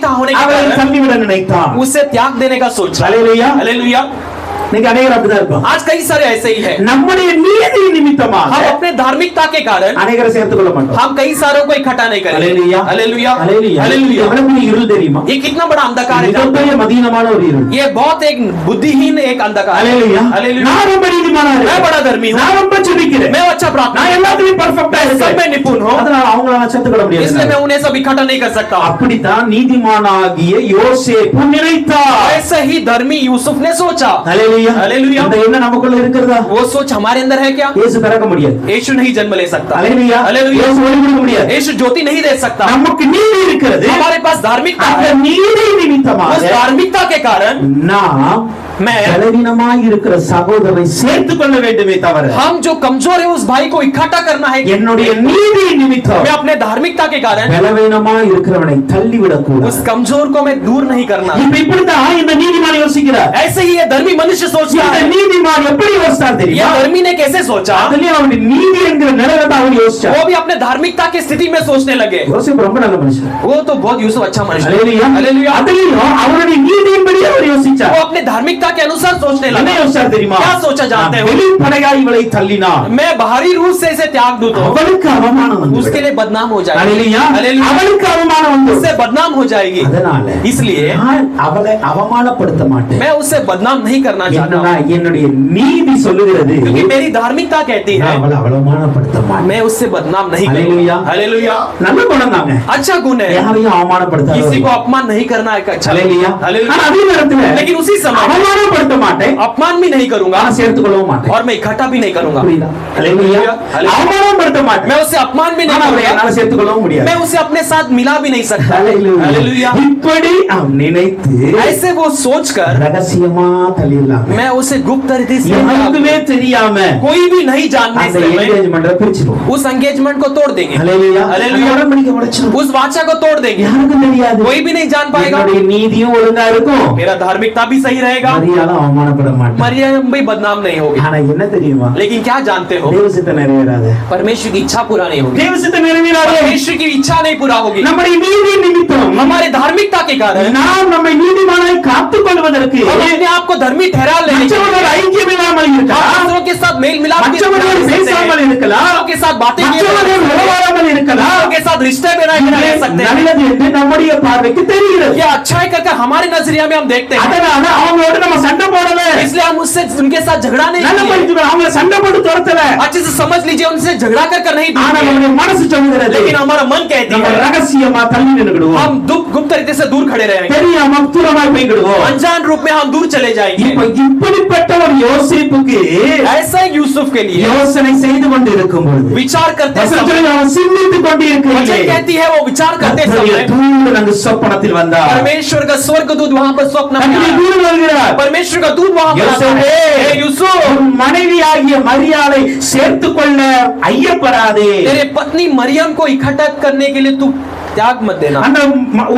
था होने के அவளை कारण தள்ளிவிட நினைத்தான். उसे त्याग देने का सोच रहा है। हालेलुया. हालेलुया। இன்னைக்கு அநேகர் அப்படிதான் இருப்பான். आज कई सारे ऐसे ही हैं। நம்முடைய நீதி நிமித்தமாக हम अपने धार्मिकता के कारण அநேகரை சேர்த்துக் கொள்ள மாட்டோம். हम कई सारों को इकट्ठा नहीं करेंगे। हालेलुया. हालेलुया। हालेलुया. हालेलुया। எவ்வளவு பெரிய இருள் தெரியுமா? ये कितना बड़ा अंधकार है। மிகப்பெரிய மதீனமான ஒரு இருள். ये बहुत एक बुद्धिहीन एक अंधकार है। हालेलुया. हालेलुया। நான் ரொம்ப நீதிமானா मैं இருக்கேன். बड़ा धर्मी हूँ। நான் ரொம்ப ஜெபிக்கிறேன். मैं अच्छा प्रार्थना நான் எல்லாத்துலயும் பெர்ஃபெக்ட்டா सब இருக்கேன். में निपुण हूँ, அதனால அவங்கள நான் சேர்த்துக் கொள்ள इसलिए मैं முடியாது. उन्हें सब इकट्ठा नहीं कर सकता। அப்படித்தான் நீதிமானாகிய யோசேப்பு நினைத்தார். ऐसे ही धर्मी यूसुफ ने सोचा। हालेलुया. हालेलुया। அந்த எண்ணம் நமக்குள்ள இருக்கிறதா? वो सोच हमारे अंदर है क्या? இயேசு பிறக்க முடியாது. यीशु नहीं जन्म ले सकता। हालेलुया. हालेलुया। இயேசு ஒளி கொடுக்க முடியாது. यीशु ज्योति नहीं दे सकता। நமக்கு நீதி இருக்கிறது. हमारे पास धार्मिकता அந்த है। நீதி उस நிமித்தமாக धार्मिकता के कारण நாம் मैं பலவீனமாய் இருக்கிற சகோதரரை சேர்த்துக் கொள்ள வேண்டுமே தவிர हम जो कमजोर है उस भाई को इकट्ठा करना है। என்னுடைய நீதி நிமித்தம் मैं अपने धार्मिकता के कारण பலவீனமாய் இருக்கிறவனை தள்ளிவிடக் उस கூடாது. कमजोर को मैं दूर नहीं करना। இப்ப இப்படிதான் இந்த நீதிமான் யோசிக்கிறார். ऐसे ही ये धर्मी मनुष्य सोचता இந்த है। நீதிமான் எப்படி யோசித்தார் ये தெரியுமா? धर्मी ने कैसे सोचा? அதுலயும் அவனுடைய நீதி என்கிற நிலையில அவன் யோசிச்சார். वो भी अपने धार्मिकता की स्थिति में सोचने लगे। யோசிப்பு ரொம்ப நல்ல மனுஷன். वो तो बहुत यूसुफ अच्छा मनुष्य है। हालेलुया. हालेलुया। அதுலயும் அவருடைய நீதியின்படி அவர் யோசிச்சார். वो अपने धार्मिकता इच्छा के अनुसार सोचने என்ன लगा। யோசிச்சார் தெரியுமா? क्या सोचा जानते நான் हो? வெளிப்படையா இவளை தள்ளினார் मैं बाहरी रूप से इसे त्याग दूं तो அவளுக்கு அவமானம் வந்து उसके लिए बदनाम हो जाएगी। ஹalleluya हालेलुया। அவளுக்கு அவமானம் வந்து उससे बदनाम हो जाएगी। அதனால इसलिए நான் அவளை அவமானப்படுத்த மாட்டேன் मैं उससे बदनाम नहीं करना चाहता என்னன்னா हूं, என்னுடைய நீதி சொல்லுகிறது क्योंकि मेरी धार्मिकता कहती है நான் அவளை அவமானப்படுத்த மாட்டேன் मैं उससे बदनाम नहीं हालेलुया। करूंगा। हालेलुया। நல்ல குணம் தாங்க अच्छा गुण है, யாரையும் அவமானப்படுத்தாத किसी को अपमान नहीं करना एक अच्छा ஹalleluya हालेलुया। ஆனா அதே நேரத்துல लेकिन उसी समय அவமானப்படுத்த மாட்டேன் अपमान भी नहीं करूंगा நான் சேர்த்துக் கொள்ளவும் மாட்டேன் और मैं इकट्ठा भी नहीं करूंगा। புரியுதா ஹalleluya हालेलुया। அவமானப்படுத்த மாட்டேன் मैं उसे अपमान भी नहीं ஆனா அவளை करूंगा, என்னால சேர்த்துக் கொள்ளவும் முடியாது मैं उसे अपने साथ मिला भी नहीं सकता। ஹalleluya हालेलुया। இப்படி அவன் நினைத்து ऐसे वो सोचकर ரகசியமா தள்ளிடலாம் मैं उसे गुप्त तरीके से யாருக்குமே தெரியாம कोई भी नहीं जानने அந்த से मैं என்கேஜ்மென்ட்ட பிரிச்சிடுவோம் उस एंगेजमेंट को तोड़ देंगे। ஹalleluya हालेलुया। உடன்படிக்கை உடைச்சிடுவோம் उस वाचा को तोड़ देंगे, யாருக்கும் தெரியாது कोई भी नहीं जान पाएगा। என்னுடைய நீதியும் ஒழுங்கா இருக்கும் मेरा धार्मिकता भी सही रहेगा, மரியாதை அவமானப்பட மாட்டேன் मरियम भी बदनाम नहीं होगी। ஆனா என்ன தெரியுமா लेकिन क्या जानते हो, தேவ சித்தம் நிறைவேறாது परमेश्वर की इच्छा पूरा नहीं होगी। தேவ சித்தம் நிறைவேறாது परमेश्वर की इच्छा नहीं पूरा होगी। நம்முடைய நீதி நிமித்தம் हमारे धार्मिकता के कारण நாம் நம்மை நீதிமானாய் காத்துக் கொள்வதற்கு हम अपने आप को धर्मी ठहरा लेने के लिए மற்றவர்கள் ஐக்கியம் இல்லாமல் हम இருக்கலாம் दूसरों के साथ मेल मिलाप के மற்றவர்கள் रह सकते हैं, பேசாமல் இருக்கலாம் दूसरों के साथ बातें किए जा மற்றவர்கள் सकते हैं, உறவாடாமல் இருக்கலாம் दूसरों के साथ रिश्ते बनाए இது रह सकते हैं। நல்லது என்று நம்முடைய பார்வைக்கு தெரிகிறது ये अच्छाई करके हमारे नजरिया में हम देखते हैं, அதனால அவங்களோட நம்ம சண்டை போடல इसलिए हम उससे उनके साथ झगड़ा नहीं நல்ல किए। புரிஞ்சுக்கணும் அவங்கள சண்டை போட்டு துரத்தல अच्छे से समझ लीजिए, उनसे झगड़ा कर नहीं दूर ஆனா किए। நம்முடைய மனசு சொல்லுகிறது लेकिन हमारा मन कहती நம்ம है ரகசியமா தள்ளி நின்னுடுவோம் हम गुप्त तरीके से दूर खड़े रहेंगे, தெரியாம தூரமாய் போய்டுவோம் अनजान रूप में हम दूर चले जाएंगे। இப்ப இப்படிப்பட்ட ஒரு யோசிப்புக்கு ऐसा ही यूसुफ के लिए யோசனை செய்து கொண்டு இருக்கும் பொழுது विचार करते வசனம் समय, சொல்லுது, அவன் சிந்தித்துக் கொண்டு वचन இருக்கிறீர்கள் कहती है वो विचार करते समय தூண்டு அங்கு சொப்பனத்தில் வந்தார் परमेश्वर का स्वर्गदूत वहां पर स्वप्न में கர்த்தருடைய आया। தூதன் வருகிறார் परमेश्वर का दूत वहां पर आता है, யூசுஃபே, हे यूसुफ, உன் மனைவியாகிய மரியாதை சேர்த்துக் கொள்ள ஐயப்படாதே तेरे पत्नी मरियम को इकट्ठा करने के लिए तू त्याग मत देना। அந்த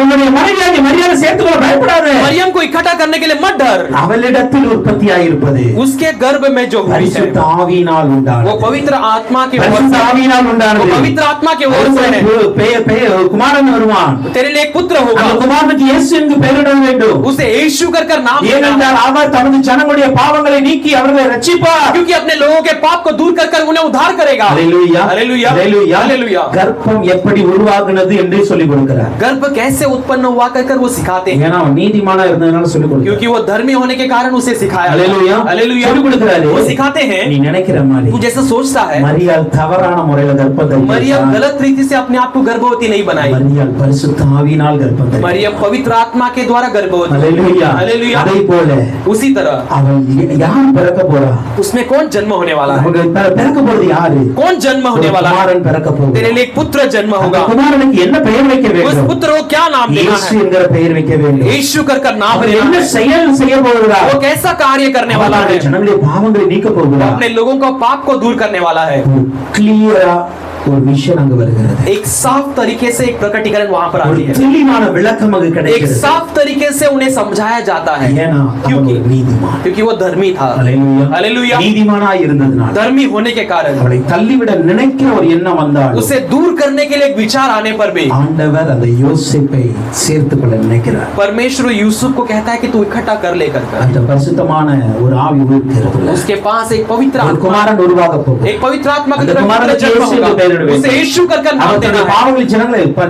உன்னுடைய மனைவியாகிய மரியாதை சேர்த்துக் கொள்ள பயப்படாதே मरियम को इकट्ठा करने के लिए मत डर, அவளிடத்தில் உற்பத்தியாயிருப்பது उसके गर्भ में जो हुई है பரிசுத்த ஆவியினால் वो உண்டானது पवित्र आत्मा की ओर பரிசுத்த से है। ஆவியினால் वो உண்டானது पवित्र आत्मा की ओर से है। குமாரன் வருவான் तेरे लिए एक पुत्र அந்த होगा, குமாரனுக்கு இயேசு என்று பெயரிட வேண்டும் उसे यीशु कर नाम देना है। ஏனென்றால் அவர் தமது ஜனங்களுடைய பாவங்களை நீக்கி அவர்களை ரட்சிப்பார் क्योंकि अपने लोगों के पाप को दूर कर उन्हें उद्धार करेगा। ஹalleluya हालेलुया, ஹalleluya हालेलुया। கர்ப்பம் எப்படி உருவாகுனது என்று சொல்லிக் கொடுக்கிறார் गर्भ कैसे उत्पन्न हुआ कर वो सिखाते हैं, ஏன்னா அவன் நீதிமானா இருந்ததனால சொல்லிக் கொடுக்கிறார் क्योंकि वो धर्मी होने के कारण उसे सिखाया। Hallelujah hallelujah. சொல்லிக் கொடுக்கிறாரு वो सिखाते हैं, நீ நினைக்கிற மாதிரி तू जैसा सोचता है மரியாள் தவறான முறையில் கர்ப்பம் मरियम गलत रीति से अपने आप को गर्भवती नहीं बनाई, மரியாள் பரிசுத்த ஆவியினால் கர்ப்பம் தரித்தாள். मरियम पवित्र आत्मा के द्वारा गर्भवती। ஹalleluya हालेलुया। அதே போல उसी तरह அவள் யார் பிறக்க போறா उसमें कौन जन्म होने वाला है, நமக்கு பிறக்க போறது யாரு कौन जन्म होने वाला है, குமாரன் பிறக்க तेरे போகிறார் लिए एक पुत्र जन्म அந்த होगा। குமாரனுக்கு என்ன பெயர் வைக்க उस வேண்டும் पुत्र को क्या नाम देना இயேசு है, என்கிற பெயர் வைக்க வேண்டும் यीशु कर नाम அவர் देना என்ன है। செயல் செய்ய போகிறார் वो कैसा कार्य करने वाला அவருடைய है, ஜனங்களுடைய பாவங்களை நீக்க वो போகிறார் अपने लोगों का पाप को दूर करने वाला है। கிளியரா ஒரு விஷயம் அங்க வருகிறது एक साफ तरीके से एक प्रकटीकरण वहां पर ஒரு आती है, தெளிவான விளக்கம் அங்கு एक கிடைக்கிறது साफ तरीके से उन्हें समझाया जाता है, ஏனா அவன் क्योंकि ஒரு நீதிமான் क्योंकि वो धर्मी था। ஹalleluya हालेलुया। நீதிமானாய் இருந்ததனால धर्मी होने के कारण அவளை தள்ளிவிட நினைக்கிற ஒரு எண்ணம் வந்தால் उसे दूर करने के लिए एक विचार आने पर भी ஆண்டவர் அந்த யோசேப்பை சேர்த்துக் கொள்ள நினைக்கிறார் परमेश्वर यूसुफ को कहता है कि तू इकट्ठा कर लेकर कर। அந்த பரிசுத்தமான ஒரு ஆவி இருக்கிறது उसके पास एक पवित्र ஒரு आत्मा, குமாரன் உருவாக போகும் एक पवित्र आत्मा का அந்த जन्म குமாரனுக்கு जन्म இயேசு होगा। என்று பெயரிடுவேன். उसे यीशु कर नाम அவர் देना தன்னுடைய है, பாவங்களை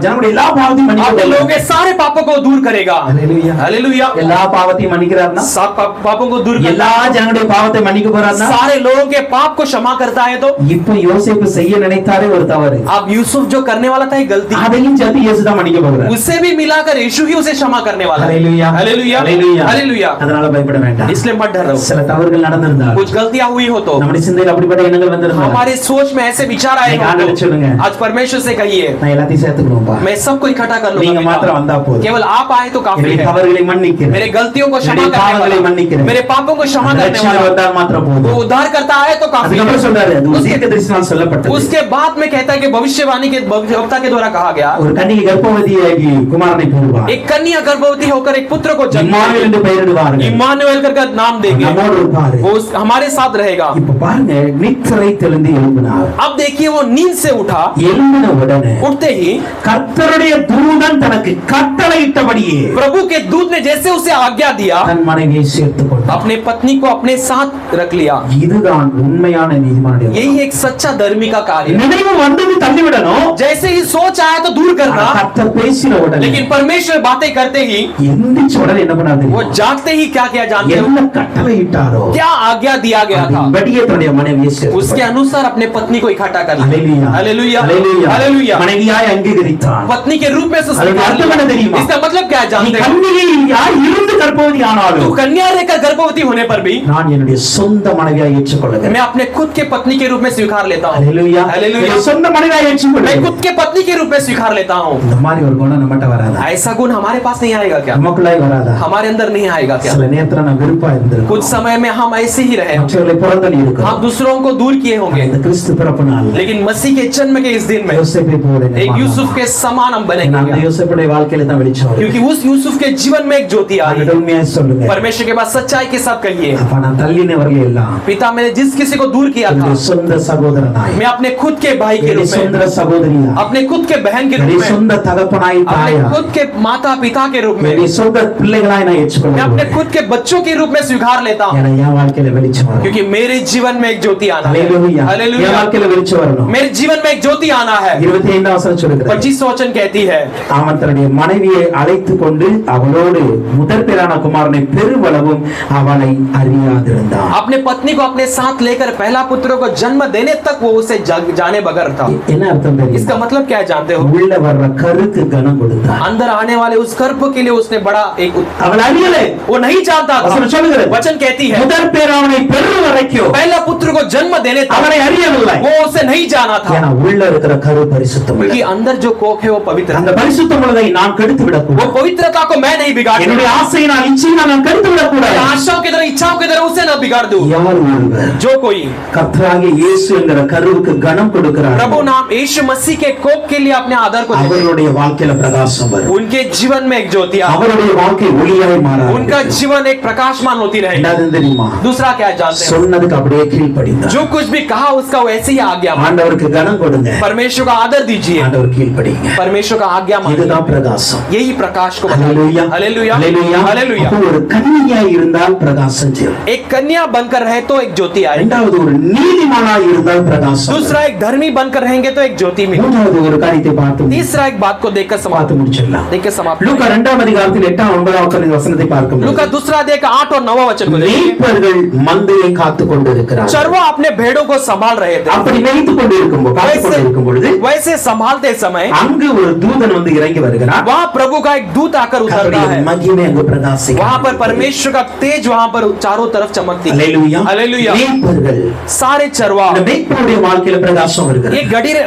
ஜனங்களுடைய எல்லா பாவத்தையும் अपने लोगों மன்னிக்க के सारे पापों को दूर करेगा। ஹalleluya हालेलुया। எல்லா பாவத்தையும் மன்னிக்கிறார்னா सब पापों को दूर எல்லா करता ஜனங்களுடைய பாவத்தை மன்னிக்க है, போறார்னா सारे लोगों के पाप को क्षमा करता है। तो இப்போ யோசேப்பு செய்ய நினைத்தாரே ஒரு தவறு अब यूसुफ जो करने वाला था एक गलती, அதையும் சேர்த்து இயேசு தான் மன்னிக்க போகிறார் उससे भी मिलाकर यीशु ही उसे क्षमा करने वाला है। ஹalleluya हालेलुया, ஹalleluya हालेलुया। அதனால பயப்பட வேண்டாம் इसलिए मत डरो, சில தவறுகள் நடந்திருந்தால் कुछ गलतियां हुई हो तो நம்முடைய சிந்தையில் அப்படிப்பட்ட எண்ணங்கள் வந்திருந்தால் हमारे सोच में ऐसे विचार आए நீங்க हो ஆண்டவரை சொல்லுங்க, तो आज परमेश्वर से कहिए நான் எல்லாத்தையும் சேர்த்துக்கணும்பா मैं सबको इकट्ठा कर நீங்க लूंगा மாத்திரம் पिता। வந்தா போதும் केवल आप आए तो काफी என்னுடைய है। தவறுகளை மன்னிக்கிறேன் मेरे गलतियों को क्षमा என்னுடைய करने பாவங்களை वाला, மன்னிக்கிறேன் मेरे पापों को क्षमा करने ரட்சிப்பு वाला, வந்தால் மாத்திரம் वो போதும் उद्धार करता है तो काफी அதுக்கப்புறம் है। சொல்றாரு அது ஒரு उसके- தீர்க்கதரிசினால் சொல்லப்பட்டது उसके बाद में कहता है कि भविष्यवाणी के वक्ता के द्वारा कहा गया, ஒரு கன்னிகை கர்ப்பவதியாகி குமாரனை பெறுவார் एक कन्या गर्भवती होकर एक पुत्र को जन्म இம்மானுவேல் என்று பெயரிடுவார்கள் इम्मानुएल कर नाम देंगे, நம்மோடு இருப்பாரு वो हमारे साथ रहेगा। இப்ப பாருங்க நித்திரை தெளிந்து எழும்பினார் अब देखिए वो नींद से उठा, எழும்பின உடனே उठते ही கர்த்தருடைய தூதன் தனக்கு கட்டளையிட்டபடியே प्रभु के दूत ने जैसे उसे आज्ञा दिया, தன் மனைவியை சேர்த்துக் கொண்டான். अपने पत्नी को अपने साथ रख लिया। இதுதான் உண்மையான நீதிமானுடைய यही एक सच्चा धर्मी का कार्य है। நினைவு வந்தது தள்ளிவிடணும். जैसे ही सोच आया तो दूर करना, கர்த்தர் பேசின உடனே लेकिन परमेश्वर बातें करते ही, எந்திரிச்ச உடனே என்ன பண்ணாரு? वो जागते ही क्या क्या जानते हो? என்ன கட்டளையிட்டாரோ क्या आज्ञा दिया गया था, அதன்படியே தன்னுடைய மனைவியை சேர்த்துக் उसके अनुसार अपने पत्नी को इकट्ठा कर लिया। हालेलुया, हालेलुया, हालेलुया, हालेलुया। மனைவியாய் அங்கீகரித்தான். पत्नी के रूप में उसे அதுக்கு स्वीकार அர்த்தம் என்ன लिया। தெரியுமா? इसका मतलब क्या है நீ जानते हो? கன்னிகையாய் இருந்து கர்ப்பவதி तू ஆனாலும் कन्या रहकर गर्भवती होने पर भी நான் என்னுடைய சொந்த மனைவியாய் ஏற்றுக்கொள்கிறேன். मैं अपने खुद के पत्नी के रूप में स्वीकार लेता हूँ। Hallelujah, hallelujah. என் சொந்த மனைவியாய் मैं ஏற்றுக்கொள்கிறேன். खुद के पत्नी के रूप में स्वीकार लेता हूँ। இந்த மாதிரி ஒரு குணம் நம்மட்ட வராதா? ऐसा गुण हमारे पास नहीं आएगा क्या? நமக்குள்ளாய் வராதா? हमारे अंदर नहीं आएगा क्या? சில நேரத்துல நான் விருப்பா இருந்திருக்கோம். कुछ समय में हम ऐसे ही रहे होंगे, மற்றவர்களை புறந்தள்ளி हम இருக்கிறோம். दूसरों को दूर किए होंगे, இந்த கிறிஸ்து பிறப்பு நாள் लेकिन मसीह के जन्म के इस दिन में யோசேப்பை போல एक यूसुफ के समान हम அந்த बनेंगे, யோசேப்புடைய வாழ்க்கையில தான் வெளிச்சம் வரும். क्योंकि उस यूसुफ के जीवन में एक ज्योति आई। அது உண்மையா சொல்லுங்க. परमेश्वर के पास सच्चाई के साथ कहिए, அப்ப நான் தள்ளினவர்கள் எல்லாம் पिता मैंने जिस किसी को दूर किया था, என்னுடைய சொந்த சகோதரனாய், मैं अपने खुद के भाई के என்னுடைய रूप में, சொந்த சகோதரியா, अपने खुद के बहन के रूप என்னுடைய में, சொந்த தகப்பனாய் अपने தாயா, खुद के माता पिता के रूप में, என்னுடைய சொந்த பிள்ளைகளாய் நான் मैं अपने ஏற்றுக்கொள்கிறேன். खुद के बच्चों के रूप में स्वीकार लेता हूँ, ஏன்னா என் வாழ்க்கையில வெளிச்சம் வரும். क्योंकि मेरे जीवन में एक ज्योति आना है। ஹalleluya. என் हालेलुया। வாழ்க்கையில வெளிச்சம் வரணும். मेरे जीवन में एक ज्योति आना है। 25 வசனம் சொல்லுகிறது. 25 वचन कहती है, அவன் தன்னுடைய மனைவியை அழைத்துக் கொண்டு அவளோடு முதற்பேரான குமாரனை பெருவளவும் அவளை அறியாதிருந்தான். अपने पत्नी को अपने साथ लेकर पहला पुत्र को जन्म देने तक वो उसे जाने बगैर था। என்ன अर्थம் தெரியுமா? इसका मतलब क्या है जानते हो? உள்ள வர்ற கருக்கு கனம் கொடுத்தான். अंदर आने वाले उस गर्भ के लिए उसने बड़ा एक அவள் அறியலே. वो नहीं जानता था। வசனம் சொல்லுகிறது. वचन कहती है, முதற்பேராவனை பெரு வரைக்கும் पहला पुत्र को जन्म देने तक அவனை அறியவில்லை. वो उसे नहीं जाना था, ஏன்னா உள்ள இருக்கிற கரு பரிசுத்தம் क्योंकि உள்ளது. अंदर जो कोख है वो पवित्र அந்த है। பரிசுத்தம் உள்ளதை நான் கெடுத்து वो விடக்கூடாது. पवित्रता को मैं नहीं बिगाड़ என்னுடைய ஆசையினால் இச்சையினால் நான் கெடுத்து விடக்கூடாது. आशाओं की तरह इच्छाओं की तरह उसे न बिगाड़ दूं। யார் ஒருவர் जो कोई கர்த்தராகிய இயேசு என்கிற கருவுக்கு கனம் கொடுக்கிறார், प्रभु नाम यीशु मसीह के कोख के लिए अपने आदर को देते हैं, அவருடைய வாழ்க்கையில பிரகாசம் வரும். उनके जीवन में एक ज्योति आए, அவருடைய வாழ்க்கை ஒளியாய் மாறாது. उनका जीवन एक प्रकाशमान होती रहे। என்னது தெரியுமா? दूसरा क्या जानते हैं? சொன்னதுக்கு அப்படியே கீழ்ப்படிந்தார். जो कुछ भी कहा उसका वैसे ही आज्ञा मानो। ஆண்டவருக்கு கனம் கொடுங்க, परमेश्वर का आदर दीजिए, ஆண்டவர் கீழ்ப்படிங்க. परमेश्वर का आज्ञा मानिए। இதுதான் பிரகாசம். यही प्रकाश को ஹalleluya, हालेलुया, ஹalleluya. हालेलुया। அப்போ ஒரு கன்னிகையாய் இருந்தால் பிரகாசம் செய்யும். एक कन्या बनकर रहे तो एक ज्योति आए, இரண்டாவது ஒரு நீதிமானாய் இருந்தால் பிரகாசம். दूसरा एक धर्मी बनकर रहेंगे तो एक ज्योति मिले, மூன்றாவது ஒரு காரியத்தை பார்த்து तीसरा एक बात को देखकर समाप्त பார்த்து முடிச்சிடலாம். देख के समाप्त லூக்கா 2 அதிகாரத்தில் 8 9 வசனத்தை பார்க்கும்போது लूका दूसरा देख 8 और 9 वचन को देखिए। மேய்ப்பர்கள் மந்தையை காத்துக் கொண்டிருக்கிறார்கள். चरवा अपने भेड़ों को संभाल रहे थे, அப்படி மேய்த்துக் கொண்டிருக்கும் பொழுது वैसे संभालते समय அங்கு ஒரு தூதன் வந்து இறங்கி வருகிறார். वहाँ प्रभु का एक दूत आकर उतरता கர்த்தருடைய है, மகிமை அங்கு பிரகாசிக்கிறது. वहाँ पर परमेश्वर का तेज वहाँ पर चारों तरफ चमकती है। ஹalleluya, हालेलुया। மேய்ப்பர்கள் सारे चरवा, இந்த மேய்ப்பருடைய வாழ்க்கையில பிரகாசம் வருகிறது. ये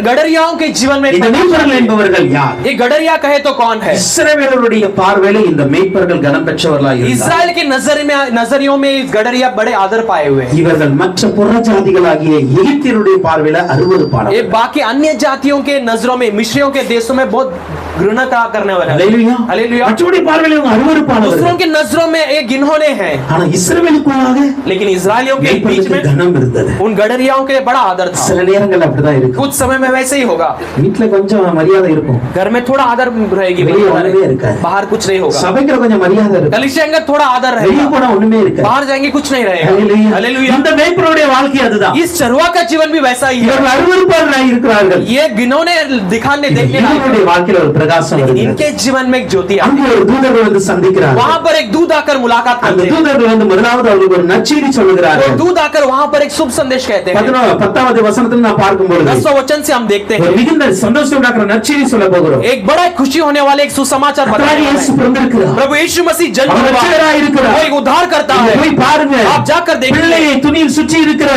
गडरियाओं के जीवन में இந்த மேய்ப்பர்கள் என்பவர்கள் யார்? ये गडरिया कहे तो कौन है? இஸ்ரவேலருடைய பார்வையில இந்த மேய்ப்பர்கள் கனம் பெற்றவர்களாய் இருந்தார். इस्राएल के नजरियों में इस गडरिया बड़े आदर पाए हुए हैं। இவர்கள் மற்ற புறஜாதிகளாகிய எகிப்தியருடைய பார்வையில ये அருவருப்பானவர்கள். बाकी अन्य जातियों के नजरों में, मिस्रियों के देशों में बहुत घृणा करने वाले हैं। ஹalleluya, हालेलुया। மற்றவருடைய பார்வையில இவங்க அருவருப்பானவர்கள். दूसरों की नजरों में ये गिन्होने हैं, ஆனா இஸ்ரவேலுக்குள்ளாக लेकिन इस्राएलियों के बीच மேய்ப்பர்களுக்கு में கனம் இருந்தது. उन गडरियाओं के लिए बड़ा आदर था। சில நேரங்கள் அப்படிதான் இருக்கும். कुछ समय में वैसे ही होगा, வீட்டுல கொஞ்சம் மரியாதை இருக்கும், घर में थोड़ा आदर रहेगी, வெளியே ஒண்ணுமே இருக்காது. बाहर कुछ नहीं होगा। சபைக்குள்ள கொஞ்சம் மரியாதை இருக்கும், कलीसिया में थोड़ा आदर வெளியே रहेगा, போனா ஒண்ணுமே இருக்காது. बाहर जाएंगे कुछ नहीं रहेगा। ஹalleluya. हालेलुया। இந்த மேய்ப்பருடைய வாழ்க்கை அதுதான். इस चरवा का जीवन भी वैसा ही है। இவர்கள் அருவருப்பாளராய் இருக்கிறார்கள். ये गिनोने दिखाने देखने लायक இவர்களுடைய வாழ்க்கையில ஒரு பிரகாசம் है, வருகிறது. इनके जीवन में एक ज्योति आती அங்கே ஒரு தூதர்கள் வந்து है। சந்திக்கிறார்கள். वहां पर एक दूत आकर मुलाकात அந்த करते हैं। தூதர்கள் வந்து முதலாவது அவர்களுக்கு ஒரு நற்செய்தி वो சொல்லுகிறார்கள். दूत आकर वहां पर एक शुभ संदेश कहते हैं। 10வது வசனத்தில் நான் பார்க்கும் பொழுது 10 वचन से हम देखते ஒரு हैं மிகுந்த சந்தோஷம் உண்டாக்குற நற்செய்தி சொல்ல போகிறோம். एक बड़ा खुशी होने वाले एक सुसमाचार கர்த்தராகிய बताया இயேசு है। பிறந்திருக்கிறார். प्रभु यीशु मसीह जन्म அவர் हुआ है, ரட்சகராய் இருக்கிறார். वो एक उद्धार करता நீங்க है। போய் பாருங்க. आप जाकर देखिए, பிள்ளையை துணியில் சுற்றி இருக்கிற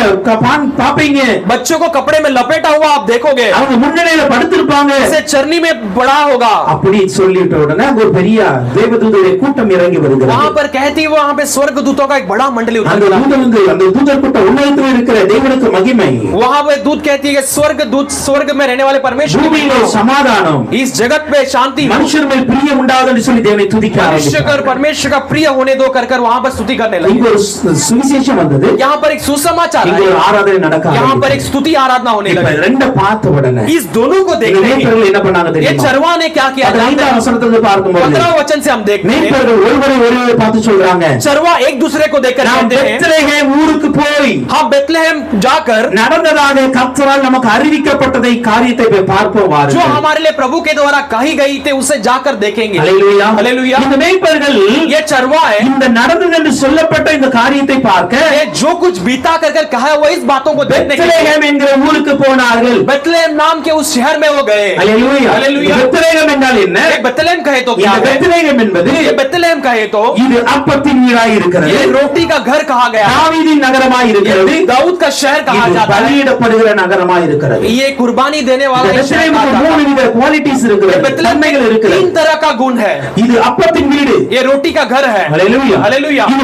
பாப்பீங்க. बच्चों को कपड़े में लपेटा हुआ आप देखोगे, அவங்க முன்னணியில படுத்திருப்பாங்க. ऐसे चरनी में बड़ा होगा। அப்படி சொல்லிட்ட உடனே அங்க ஒரு பெரிய தேவதூதருடைய கூட்டம் இறங்கி வருகிறது. वहां पर कहती है वहां पे स्वर्ग दूतों का एक बड़ा मंडली அந்த उतर தூதன் வந்து அந்த தூதர் கூட்டம் உன்னதத்தில் இருக்கிற தேவனுக்கு மகிமை, वहां पे दूत कहती है स्वर्ग दूत स्वर्ग में रहने वाले परमेश्वर பூமியில சமாதானம், इस जगत पे शांति, மனுஷர் மேல் பிரியம் உண்டாகுதுன்னு சொல்லி தேவனை துதிக்க मनुष्य कर ஆரம்பித்தார்கள். परमेश्वर का प्रिय होने दो कर वहां पर स्तुति करने लगे। இங்க ஒரு சுவிசேஷம் வந்தது, यहाँ पर एक सुसमाचार இங்க ஒரு आया, ஆராதனை நடக்க यहाँ पर ஆரம்பிச்சது. एक स्तुति आराधना होने இப்ப लगी। ரெண்ட பார்த்த உடனே इस दोनों को இந்த देखने மேய்ப்பர்கள் என்ன பண்ணாங்க ये தெரியுமா? चरवा ने क्या किया? 15 வசனத்துல பார்க்கும்போது 15 वचन से हम देखते हैं மேய்ப்பர்கள் ஒருவரை பார்த்து சொல்றாங்க, चरवा एक दूसरे को देखकर நாம் कहते हैं, பெத்லகேம் ஊருக்கு போய் हम बेथलेहम जाकर நடந்ததாக கர்த்தரால் நமக்கு அறிவிக்கப்பட்டதை காரியத்தை போய் பார்ப்போம் जो வாருங்கள். हमारे लिए प्रभु के द्वारा कही गई थी उसे जाकर देखेंगे। ஹல்லேலூயா. हालेलुया। இந்த மேய்ப்பர்கள் ये चरवा है, இந்த நடந்தது என்று சொல்லப்பட்ட இந்த காரியத்தை பார்க்க ये जो कुछ बीता कर कर कहा हुआ इस बातों को देखने के लिए பெத்லகேம் என்கிற ஊருக்கு போனார்கள். बेथलेहम नाम के उस शहर में वो गए। ஹல்லேலூயா. हालेलुया। பெத்லகேம் என்றால் என்ன? ये बेथलेहम कहे तो क्या இந்த है? பெத்லகேம் என்பது ये बेथलेहम कहे तो இது அப்பத்தின் வீடாய் இருக்கிறது, ये रोटी का घर कहा गया है, தாவீதின் நகரமாய் இருக்கிறது, ये दाऊद का शहर कहा இது जाता है, பலியிடப்படுகிற நகரமாய் இருக்கிறது. ये कुर्बानी देने இந்த वाला एक शहर பெத்லகேமுக்கு कहा जाता மூணு है। வித குவாலிட்டிஸ் ये இருக்கிறது, बेथलेहम தன்மைகள் में இருக்கிறது. 3 तरह का गुण है। இது அப்பத்தின் வீடு, ये रोटी का घर है। ஹல்லேலூயா. हालेलुया। இது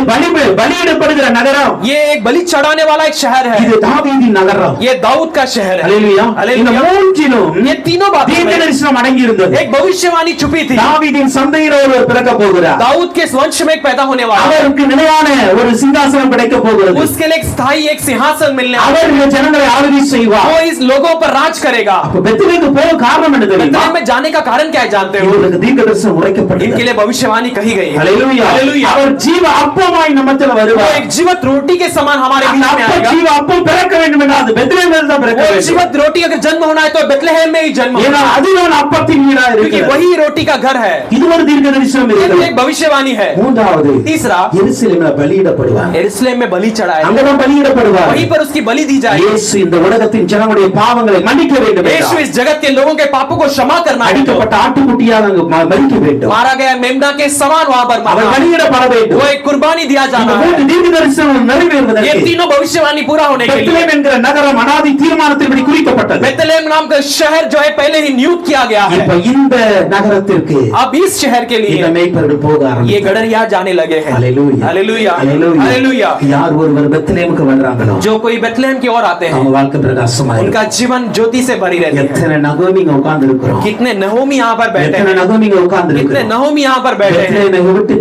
பலியிடப்படுகிற நகரம், ये एक बलि चढ़ाने वाला एक शहर है, இது தாவீதின் நகரம். ये दाऊद का शहर है। ஹல்லேலூயா. இந்த हालेलुया। மூன்றிலும் ये तीनों बातों தீர்க்க में தரிசனம் அடங்கி இருந்தது. एक भविष्यवाणी छुपी थी। தாவீதின் சந்ததியில் ஒருவர் பிறக்க போகிறார், दाऊद के वंश में एक पैदा होने वाला है, அவருக்கு நிலையான ஒரு சிங்காசனம் கிடைக்க போகிறது, उसके लिए एक स्थायी एक सिंहासन मिलने वाला அவர் இந்த ஜனங்களை ஆளுகை है, செய்வார். वो इस लोगों पर राज करेगा। அப்ப பெத்லகேமுக்கு போக காரணம் என்ன தெரியுமா? बेथलेहम में जाने का कारण क्या है जानते हो? இவருக்கு தீர்க்க தரிசனம் உரைக்கப்பட்டது. इनके लिए भविष्यवाणी कही गई है। ஹல்லேலூயா. हालेलुया। அவர் ஜீவ அப்பமாய் நம்மத்தில் वो வருவார். एक जीवित रोटी के समान हमारे அந்த बीच में அப்ப आएगा। ஜீவ அப்பம் பிறக்க வேண்டும் என்றால் அது பெத்லகேமில் தான் பிறக்க वो வேண்டும். जीवित रोटी अगर जन्म होना है तो बेथलेहम में ही जन्म ஏன்னா होना है, அதுதான் அப்பத்தின் வீடா क्योंकि இருக்கிறது. वही रोटी का घर है। இது ஒரு தீர்க்க தரிசனம் ये भी இருக்கிறது. एक भविष्यवाणी है। மூன்றாவது, तीसरा, எருசலேமில் பலியிடப்படுவார். यरूशलेम में बलि चढ़ाया, அங்கதான் பலியிடப்படுவார். वहीं पर उसकी बलि दी जाएगी। இயேசு இந்த உலகத்தின் ஜனங்களுடைய பாவங்களை மன்னிக்க வேண்டும் यीशु என்றார். इस जगत के लोगों के पापों को क्षमा करना है, அடிக்கப்பட்ட ஆட்டுக்குட்டியாக அங்கு மரிக்க வேண்டும். मारा गया मेमना के समान वहां पर அவர் मरना, பலியிடப்பட வேண்டும். वो एक कुर्बानी दिया இந்த जाना மூன்று है। தீர்க்க தரிசனம் ये நிறைவேறுவதற்கு तीनों भविष्यवाणी पूरा होने के लिए பெத்லகேம் என்கிற நகரம் அனாதி தீர்மானத்தின்படி குறிக்கப்பட்டது. बेथलेहम नाम का शहर जो है पहले ही नियुक्त किया गया है। இப்ப இந்த நகரத்திற்கு अब इस शहर के இந்த लिए மேய்ப்பர்கள் போக ये ஆரம்பித்தார்கள். गडरिया जाने लगे हैं। ஹல்லேலூயா. हालेलुया। ஹல்லேலூயா. हालेलुया। யார் ஒருவர் பெத்லகேமுக்கு வர்றாங்களோ जो कोई बेथलेहम की ओर आते हैं அவங்க வாழ்க்கை பிரகாசமா இருக்கும். उनका जीवन ज्योति से भरी रहती है। எத்தனை நகோமிங்க உட்கார்ந்து இருக்கிறோம், कितने नहोमी यहाँ पर बैठे எத்தனை हैं, நகோமிங்க உட்கார்ந்து कितने இருக்கிறோம். नहोमी यहाँ पर बैठे हैं, பெத்லகேமை விட்டு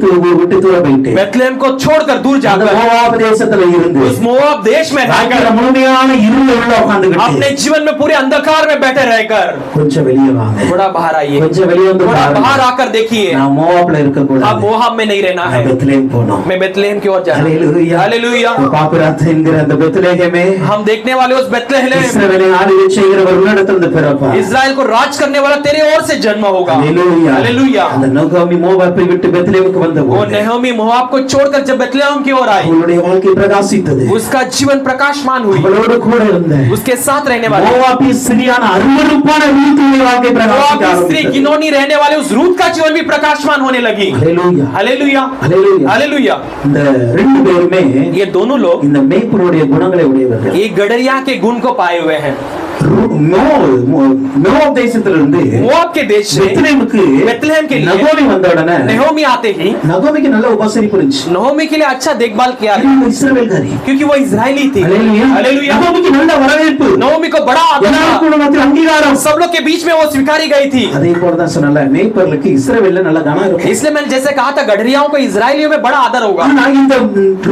தூர போயிட்டு बेथलेहम को छोड़कर दूर அந்த जाकर மோவாப் தேசத்துல இருந்து उस मोआब देश में வாழ்க்கையில रहकर முழுமையான இருள உள்ள உட்கார்ந்துகிட்டு अपने जीवन में पूरे अंधकार में बैठे रहकर கொஞ்சம் வெளியே வாங்க, थोड़ा बाहर आइए, கொஞ்சம் வெளியே வந்து थोड़ा பாருங்க. बाहर आकर देखिए। நான் மோவாப்ல இருக்க आप கூடாது, मोआब में नहीं रहना है, நான் பெத்லகேம் போனோம். मैं बेथलेहम की ओर जाना। ஹல்லேலூயா. हालेलुया। பாப்புராத் என்கிற அந்த பெத்லகேமே हम देखने वाले उस बेथलेहम இஸ்ரவேலை ஆளுகை செய்கிறவர் உன்னிடத்திலிருந்து பிறப்பார். इस्राएल को राज करने वाला तेरे ओर से जन्म होगा। ஹல்லேலூயா. हालेलुया। அந்த நகோமி மோவாப்பை விட்டு பெத்லகேமுக்கு वो வந்தபோது नहोमी मोआब को छोड़कर जब बेथलेहम की ओर आई, அவளுடைய வாழ்க்கை பிரகாசித்தது. उसका जीवन प्रकाशमान हुई, அவளோடு கூட இருந்த उसके साथ रहने वाले மோவாபிய ஸ்திரியான அருவருப்பான ரூத்துடைய வாழ்க்கை பிரகாசிக்க मोआब की स्त्री ஆரம்பித்தது. गिनोनी रहने वाले उस रूत का जीवन भी प्रकाशमान होने लगी। ஹல்லேலூயா. हालेलुया। ஹல்லேலூயா. हालेलुया। இந்த ரெண்டு பேருமே ये दोनों लोग இந்த மேய்ப்பருடைய குணங்களை உடையவர்கள். एक गडरिया के गुण को पाए हुए हैं। மோவாப் தேசத்திலிருந்து मोआब के देश से பெத்லகேமுக்கு बेथलेहम के लिए நகோமி வந்த உடனே नहोमी आते ही நகோமிக்கு நல்ல உபசரிப்பு இருந்துச்சு. नहोमी के लिए अच्छा देखभाल किया, இவங்க இஸ்ரவேல்காரி. क्योंकि वो इजरायली थी। ஹல்லேலூயா. हालेलुया। நகோமிக்கு நல்ல வரவேற்பு, नहोमी को बड़ा आदर எல்லா था, குடும்பத்தில் அங்கீகாரம். सब लोग के बीच में वो स्वीकारी गई थी। அதே போலதான் சொன்னல மேய்ப்பர்களுக்கு இஸ்ரவேல்ல நல்ல கனம் இருக்கும். इसलिए मैंने जैसे कहा था गडरियाओं को इजरायलियों में बड़ा आदर होगा, ஆனா இந்த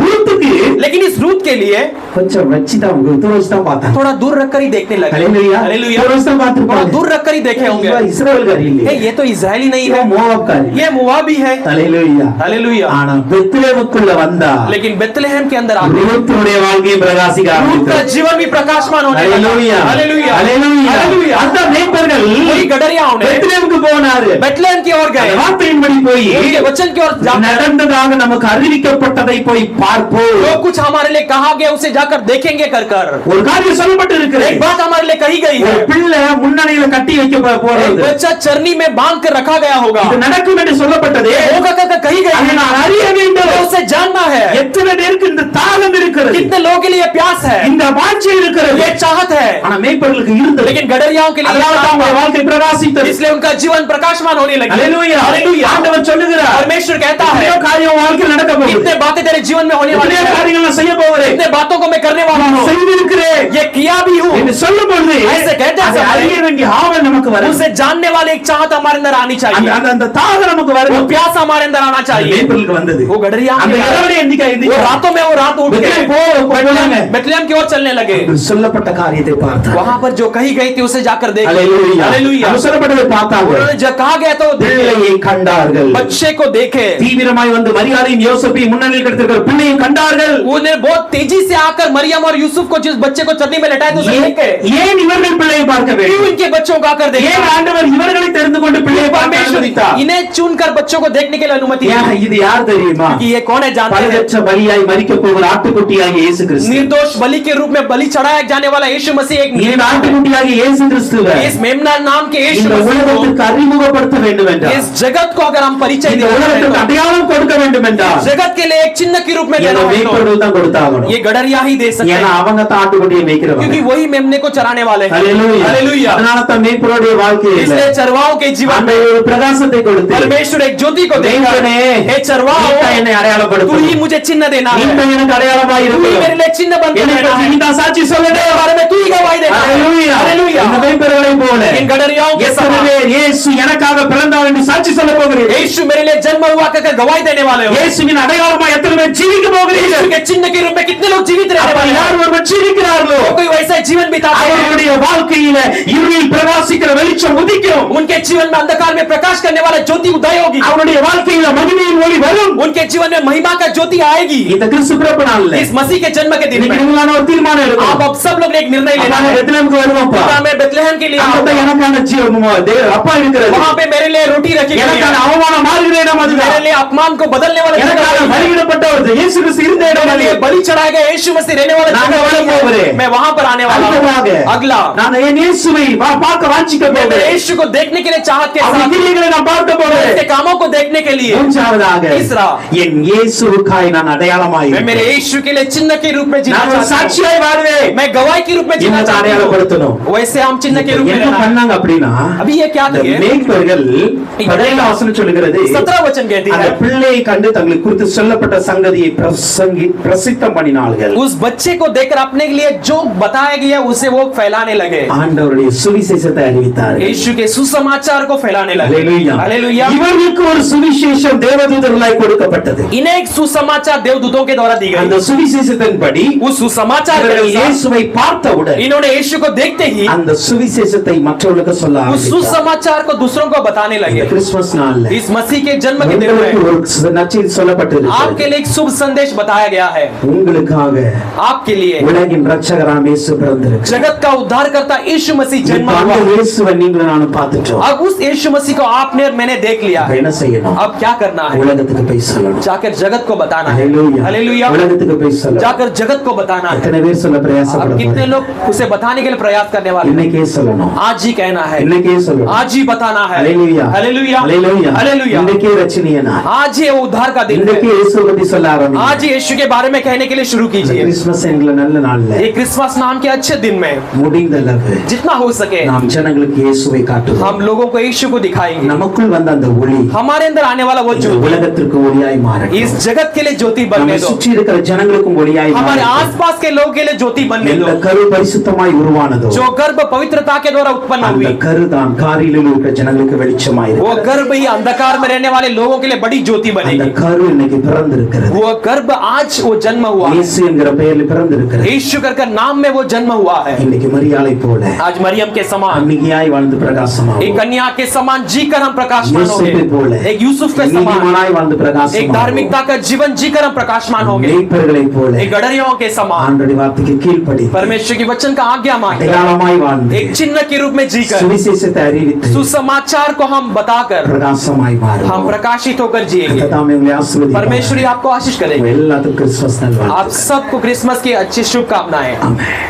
ரூத்துக்கு लेकिन इस रूत के लिए கொஞ்சம் வச்சுதான் தூரஸ்தான் பார்த்தாங்க. थोड़ा दूर रखकर ही देखने लगे। ஹல்லேலூயா. हालेलुया। தூரஸ்தான் थोड़ा பார்த்திருப்பாங்க. दूर रखकर ही देखे होंगे, இவ இஸ்ரவேல்காரி ए, இல்லையே, ये तो इजरायली नहीं இவ है, மோவாப்காரி. ये मोआबी है। ஹல்லேலூயா. हालेलुया। ஆனா பெத்லகேமுக்குள்ள வந்தா लेकिन बेथलेहम के अंदर आके ரூத்துடைய வாழ்க்கையை பிரகாசிக்க रूत का ஆரம்பித்தது. जीवन भी प्रकाशमान होने लगा। ஹல்லேலூயா. हालेलुया। ஹல்லேலூயா. हालेलुया। அந்த மேய்ப்பர்கள் वही गडरियाओं ने பெத்லகேமுக்கு போனாரு. बेथलेहम की ओर அந்த गए, வார்த்தையின்படி போய் उनके वचन की ओर जाकर நடந்ததாக நமக்கு அறிவிக்கப்பட்டதை போய் பார்ப்போம். जो कुछ हमारे लिए कहा गया उसे जाकर देखेंगे कर कर। ஒரு காரியம் சொல்லப்பட்டு இருக்கிறது. एक बात हमारे लिए कही गई है, ஒரு பிள்ளை முன்னணியில கட்டி வைக்க एक போறது. बच्चा चरनी में बांध कर रखा गया होगा, இது நடக்கும் என்று சொல்லப்பட்டது. होगा कर कही गई அதை है, நான் அறிய வேண்டும். तो उसे जानना है। எத்தனை பேருக்கு இந்த தாகம் இருக்கிறது? இருக்கிறது कितने लोगों के लिए प्यास है, இந்த வாஞ்சை இருக்கிறது ये चाहत है, ஆனா மேய்ப்பர்களுக்கு இருந்தது लेकिन गडरियाओं के लिए அதனால தான் அவங்க வாழ்க்கை பிரகாசித்தது इसलिए उनका जीवन प्रकाशमान होने लगी। ஹalleluya हालेलुया। ஆண்டவர் சொல்லுகிறார் परमेश्वर कहता है இத்தனை காரியம் வாழ்க்கையில் நடக்க போகுது कितने बातें तेरे जीवन में होने वाली இத்தனை है, காரியங்கள் நான் செய்ய போகிறேன் कितने बातों को मैं करने वाला हूँ, செய்திருக்கிறேன் ये किया भी हूँ என்று சொல்லும்போது ऐसे कहते அதை हैं, அறிய வேண்டிய ஆவல் நமக்கு வரும் उसे जानने वाले एक चाहत हमारे अंदर आनी அந்த चाहिए, அந்த- அந்த தாகம் நமக்கு वो வரும் प्यास हमारे अंदर आना चाहिए। மேய்ப்பர்களுக்கு வந்தது वो गडरिया அந்த இரவுல எந்திக்க वो रातों में वो रात उठ பெத்லெhem गए, போனாங்க बेथलेहम की ओर चलने लगे, சொல்லப்பட்ட காரியத்தை பார்த்தார் वहां पर जो कही गई थी उसे जाकर देख, ஹalleluya हालेलुया। அது சொல்லப்பட்டதை பார்த்தாங்க उन्होंने जो कहा गया तो देखे, பிள்ளையை கண்டார்கள் बच्चे को देखे, தீவிரமாய் வந்து மரியாதையும் யோசேப்பையும் முன்னணியில் கிடைத்திருக்கிற பிள்ளையை கண்டார்கள் उन्हें बहुत तेजी से आकर मरियम और यूसुफ को जिस बच्चे को चटनी में लटाया तो उसे देखे, ஏன் இவர்கள் பிள்ளையை பார்க்க क्यों வேண்டும் इनके बच्चों को आकर देखे, ஏன் ஆண்டவர் இவர்களை தெரிந்து கொண்டு பிள்ளையை பார்க்க परमेश्वर அனுமதித்தார் इन्हें चुनकर बच्चों को देखने के लिए अनुमति ஏன் दी, இது யார் தெரியுமா कि ये कौन है जानते हैं, பலவற்ற பலியாய் மரிக்க போகிற ஆட்டுக்குட்டியாகிய இயேசு கிறிஸ்து निर्दोष बलि के रूप में बलि चढ़ाया जाने वाला यीशु मसीह एक இந்த ஆட்டுக்குட்டியாகிய இயேசு கிறிஸ்துவை इस मेमना नाम के यीशु இந்த मसीह को உலகத்துக்கு அறிமுகப்படுத்த வேண்டும் என்றார் इस जगत को अगर हम परिचय இந்த देना உலகத்துக்கு चाहें அடையாளம் கொடுக்க வேண்டும் तो என்றார் जगत के लिए एक चिन्ह के रूप में ஏன்னா देना है तो மேய்ப்பர்கள் தான் கொடுத்தாகணும் ये गडरिया ही दे सकते ஏன்னா हैं, அவங்க தான் ஆட்டுக்குட்டியை மேய்க்கிறவங்க क्योंकि वही मेमने को चराने वाले हैं, ஹalleluya हालेलुया। அதனால தான் மேய்ப்பருடைய வாழ்க்கையில इसलिए चरवाओं के जीवन में ஆண்டவர் ஒரு பிரகாசத்தை கொடுத்து परमेश्वर एक ज्योति को देकर, தேவனே हे चरवाओ நீ தான் என்னை तू அடையாளப்படுத்து ही मुझे चिन्ह देना நீ है, தான் எனக்கு அடையாளமாய் तू ही मेरे இருக்கணும் लिए चिन्ह बन என்னை देना பற்றி है, நீ தான் சாட்சி சொல்லணும் मेरे बारे में तू ही गवाही देना है, ஹalleluya हालेलुया। இந்த மேய்ப்பர்களை போல इन गडरियाओं के எத்தனை समान பேர் இயேசு எனக்காக பிறந்தார் என்று சாட்சி சொல்ல போகிறீர்கள் यीशु मेरे लिए जन्म हुआ कहकर गवाही देने वाले हो, இயேசுவின் அடையாளமாய் எத்தனை பேர் ஜீவிக்க यीशु போகிறீர்கள் के चिन्ह के रूप में कितने लोग जीवित रहने அப்ப वाले யார் हैं, ஒருவர் ஜீவிக்கிறார்களோ कोई वैसा जीवन बिताते हैं, அவருடைய வாழ்க்கையில இருளில் பிரகாசிக்கிற வெளிச்சம் உதிக்கும் उनके जीवन में अंधकार में प्रकाश करने वाला ज्योति उदय होगी, அவருடைய வாழ்க்கையில மகிமையின் ஒளி வரும் उनके जीवन में महिमा का ज्योति आएगी। இந்த கிறிஸ்து பிறப்பு நாள்ல इस मसीह के जन्म के दिन இன்னைக்கு में நீங்களான ஒரு தீர்மானம் आप எடுக்கணும் अब सब लोग ने एक निर्णय लेना நான் है, பெத்லெஹேமுக்கு வருவோம்ப்பா पिता मैं बेथलेहम के लिए அங்கதான் आऊंगा, எனக்கான அப்பா இருக்கிறது वहां पे मेरे लिए रोटी रखी गई எனக்கான है, அவமானம் மாறுகிற இடம் मेरे அதுதான் लिए अपमान को बदलने वाला जगह எனக்கான वही है, பலியிடப்பட்டவர் இயேசு கிறிஸ்து இருந்த இடம் मेरे அது लिए बलि चढ़ाया गया यीशु मसीह रहने वाला நான் जगह वहां वही है, போகிறேன்। मैं वहां पर आने वाला அடுத்ததாக हूं। अगला நான் என் இயேசுவை பார்க்க வாஞ்சிக்க मैं मेरे போகிறேன் यीशु को देखने के लिए चाहत के அவருடைய साथ கிரியைகளை நான் பார்க்க போகிறேன் उसके कामों को देखने के लिए மூன்றாவதாக तीसरा என் இயேசுவுக்காய் நான் அடையாளமாய் मैं मेरे यीशु के लिए चिन्ह के रूप में जीना நான் ஒரு चाहता हूं, சாட்சியாய் வாழ்வேன் मैं गवाही के रूप में जीना என்னத்தை चाहता हूं, அடையாளப்படுத்தணும் वैसे हम चिन्ह के रूप में என்ன रहना है। பண்ணாங்க அப்படின்னா अभी ये क्या இந்த किए, மேய்ப்பர்கள் 17 வசனம் சொல்லுகிறது 17 वचन कहती அந்த है பிள்ளையை கண்டு தங்களுக்கு குறித்து சொல்லப்பட்ட சங்கதியை பிரசித்தம் பண்ணினார்கள் उस बच्चे को देखकर अपने लिए जो बताया गया उसे वो फैलाने लगे, ஆண்டவருடைய சுவிசேஷத்தை அறிவித்தார்கள் यीशु के सुसमाचार को फैलाने लगे, ஹalleluya हालेलुया। இவர்களுக்கு ஒரு சுவிசேஷம் தேவதூதர்களாய் கொடுக்கப்பட்டது इन्हें एक सुसमाचार देवदूतों के द्वारा दी அந்த गई, சுவிசேஷத்தின்படி उस सुसमाचार के இவர்கள் अनुसार இயேசுவை பார்த்தவுடன் इन्होंने यीशु को देखते ही அந்த சுவிசேஷத்தை மற்றவர்களுக்கு சொல்ல उस ஆரம்பித்தார் सुसमाचार को दूसरों को बताने இந்த लगे। கிறிஸ்துமஸ் நாள்ல इस मसीह के जन्म के दिन உங்களுக்கு में ஒரு நற்செய்தி சொல்லப்பட்டிருக்கிறது आपके लिए एक शुभ संदेश बताया गया है, உங்களுக்காக आपके लिए உலகின் ரட்சகராம் இயேசு பிறந்திருக்கிறார் जगत का उद्धार करता यीशु मसीह जन्म இப்ப அந்த हुआ। இயேசுவை நீங்களும் நானும் பார்த்துட்டோம் अब उस यीशु मसीह को आपने और मैंने देख लिया அப்ப है, என்ன செய்யணும் अब क्या करना है, உலகத்துக்கு போய் சொல்லணும் जाकर जगत को बताना है, ஹalleluya हालेलुया। உலகத்துக்கு போய் சொல்லணும் जाकर जगत को बताना है। எத்தனை பேர் சொல்ல अब பிரயாசப்பட कितने लोग उसे बताने के लिए प्रयास करने वाले हैं? இன்னைக்கே சொல்லணும் आज ही कहना है, இன்னைக்கே சொல்லணும் आज ही बताना है, ஹalleluya हालेलुया, ஹalleluya हालेलुया। இன்னைக்கே ரட்சணிய நாள் आज ही वो उद्धार का दिन இன்னைக்கே है, இயேசு பத்தி சொல்ல ஆரம்பிங்க आज ही यीशु के बारे में कहने के लिए शुरू कीजिए। கிறிஸ்துமஸ் என்கிற நல்ல நாள்ல ये क्रिसमस नाम के अच्छे दिन में முடிந்த அளவு जितना हो सके நாம் ஜனங்களுக்கு இயேசுவை காட்டுவோம் हम लोगों को यीशु को दिखाएंगे, நமக்குள் வந்த அந்த ஒளி हमारे अंदर आने वाला वो இந்த ज्योति உலகத்திற்கு ஒளியாய் மாறட்டும் इस जगत के लिए ज्योति बनने நம்மை दो, சுற்றி இருக்கிற ஜனங்களுக்கும் ஒளியாய் हमारे மாறட்டும் आसपास के लोगों के लिए ज्योति बनने எந்த दो, கரு பரிசுத்தமாய் உருவானதோ जो गर्भ पवित्रता के द्वारा उत्पन्न அந்த हुई கரு தான் காரியில் இருக்கிற ஜனங்களுக்கு வெளிச்சமாய் वो இருக்கிறது गर्भ ही अंधकार में रहने वाले लोगों के लिए बड़ी ज्योति அந்த बनेगी। கரு இன்னைக்கு பிறந்திருக்கிறது वो गर्भ आज वो जन्म हुआ है, இயேசு என்கிற பெயரில் பிறந்திருக்கிறது यीशु कर नाम में वो जन्म हुआ है। இன்னைக்கு மரியாளை போல आज मरियम के समान அன்னிகையாய் வாழ்ந்து एक பிரகாசமாவோம் कन्या के समान जीकर हम प्रकाशमान யூசுஃபை होंगे, போல एक यूसुफ के समान நீதிமானாய் வாழ்ந்து एक பிரகாசமாவோம் धार्मिकता का जीवन जीकर हम प्रकाशमान होंगे, மேய்ப்பர்களை போல एक गडरियों के समान ஆண்டவருடைய வார்த்தைக்கு கீழ்ப்படி परमेश्वर की वचन का आज्ञा मानकर அடையாளமாய் வாழ்ந்து एक चिन्ह के रूप में जीकर சுவிசேஷத்தை அறிவித்து सुसमाचार को हम बताकर பிரகாசமாய் हम மாறுவோம் प्रकाशित होकर जिएंगे। கர்த்தாவே உங்களை ஆசீர்வதிப்பார் परमेश्वरी आपको आशीष करेंगे। எல்லாத்துக்கும் கிறிஸ்துமஸ் நல்வாழ்த்துக்கள் आप सबको क्रिसमस की अच्छी शुभकामनाएं। ஆமென்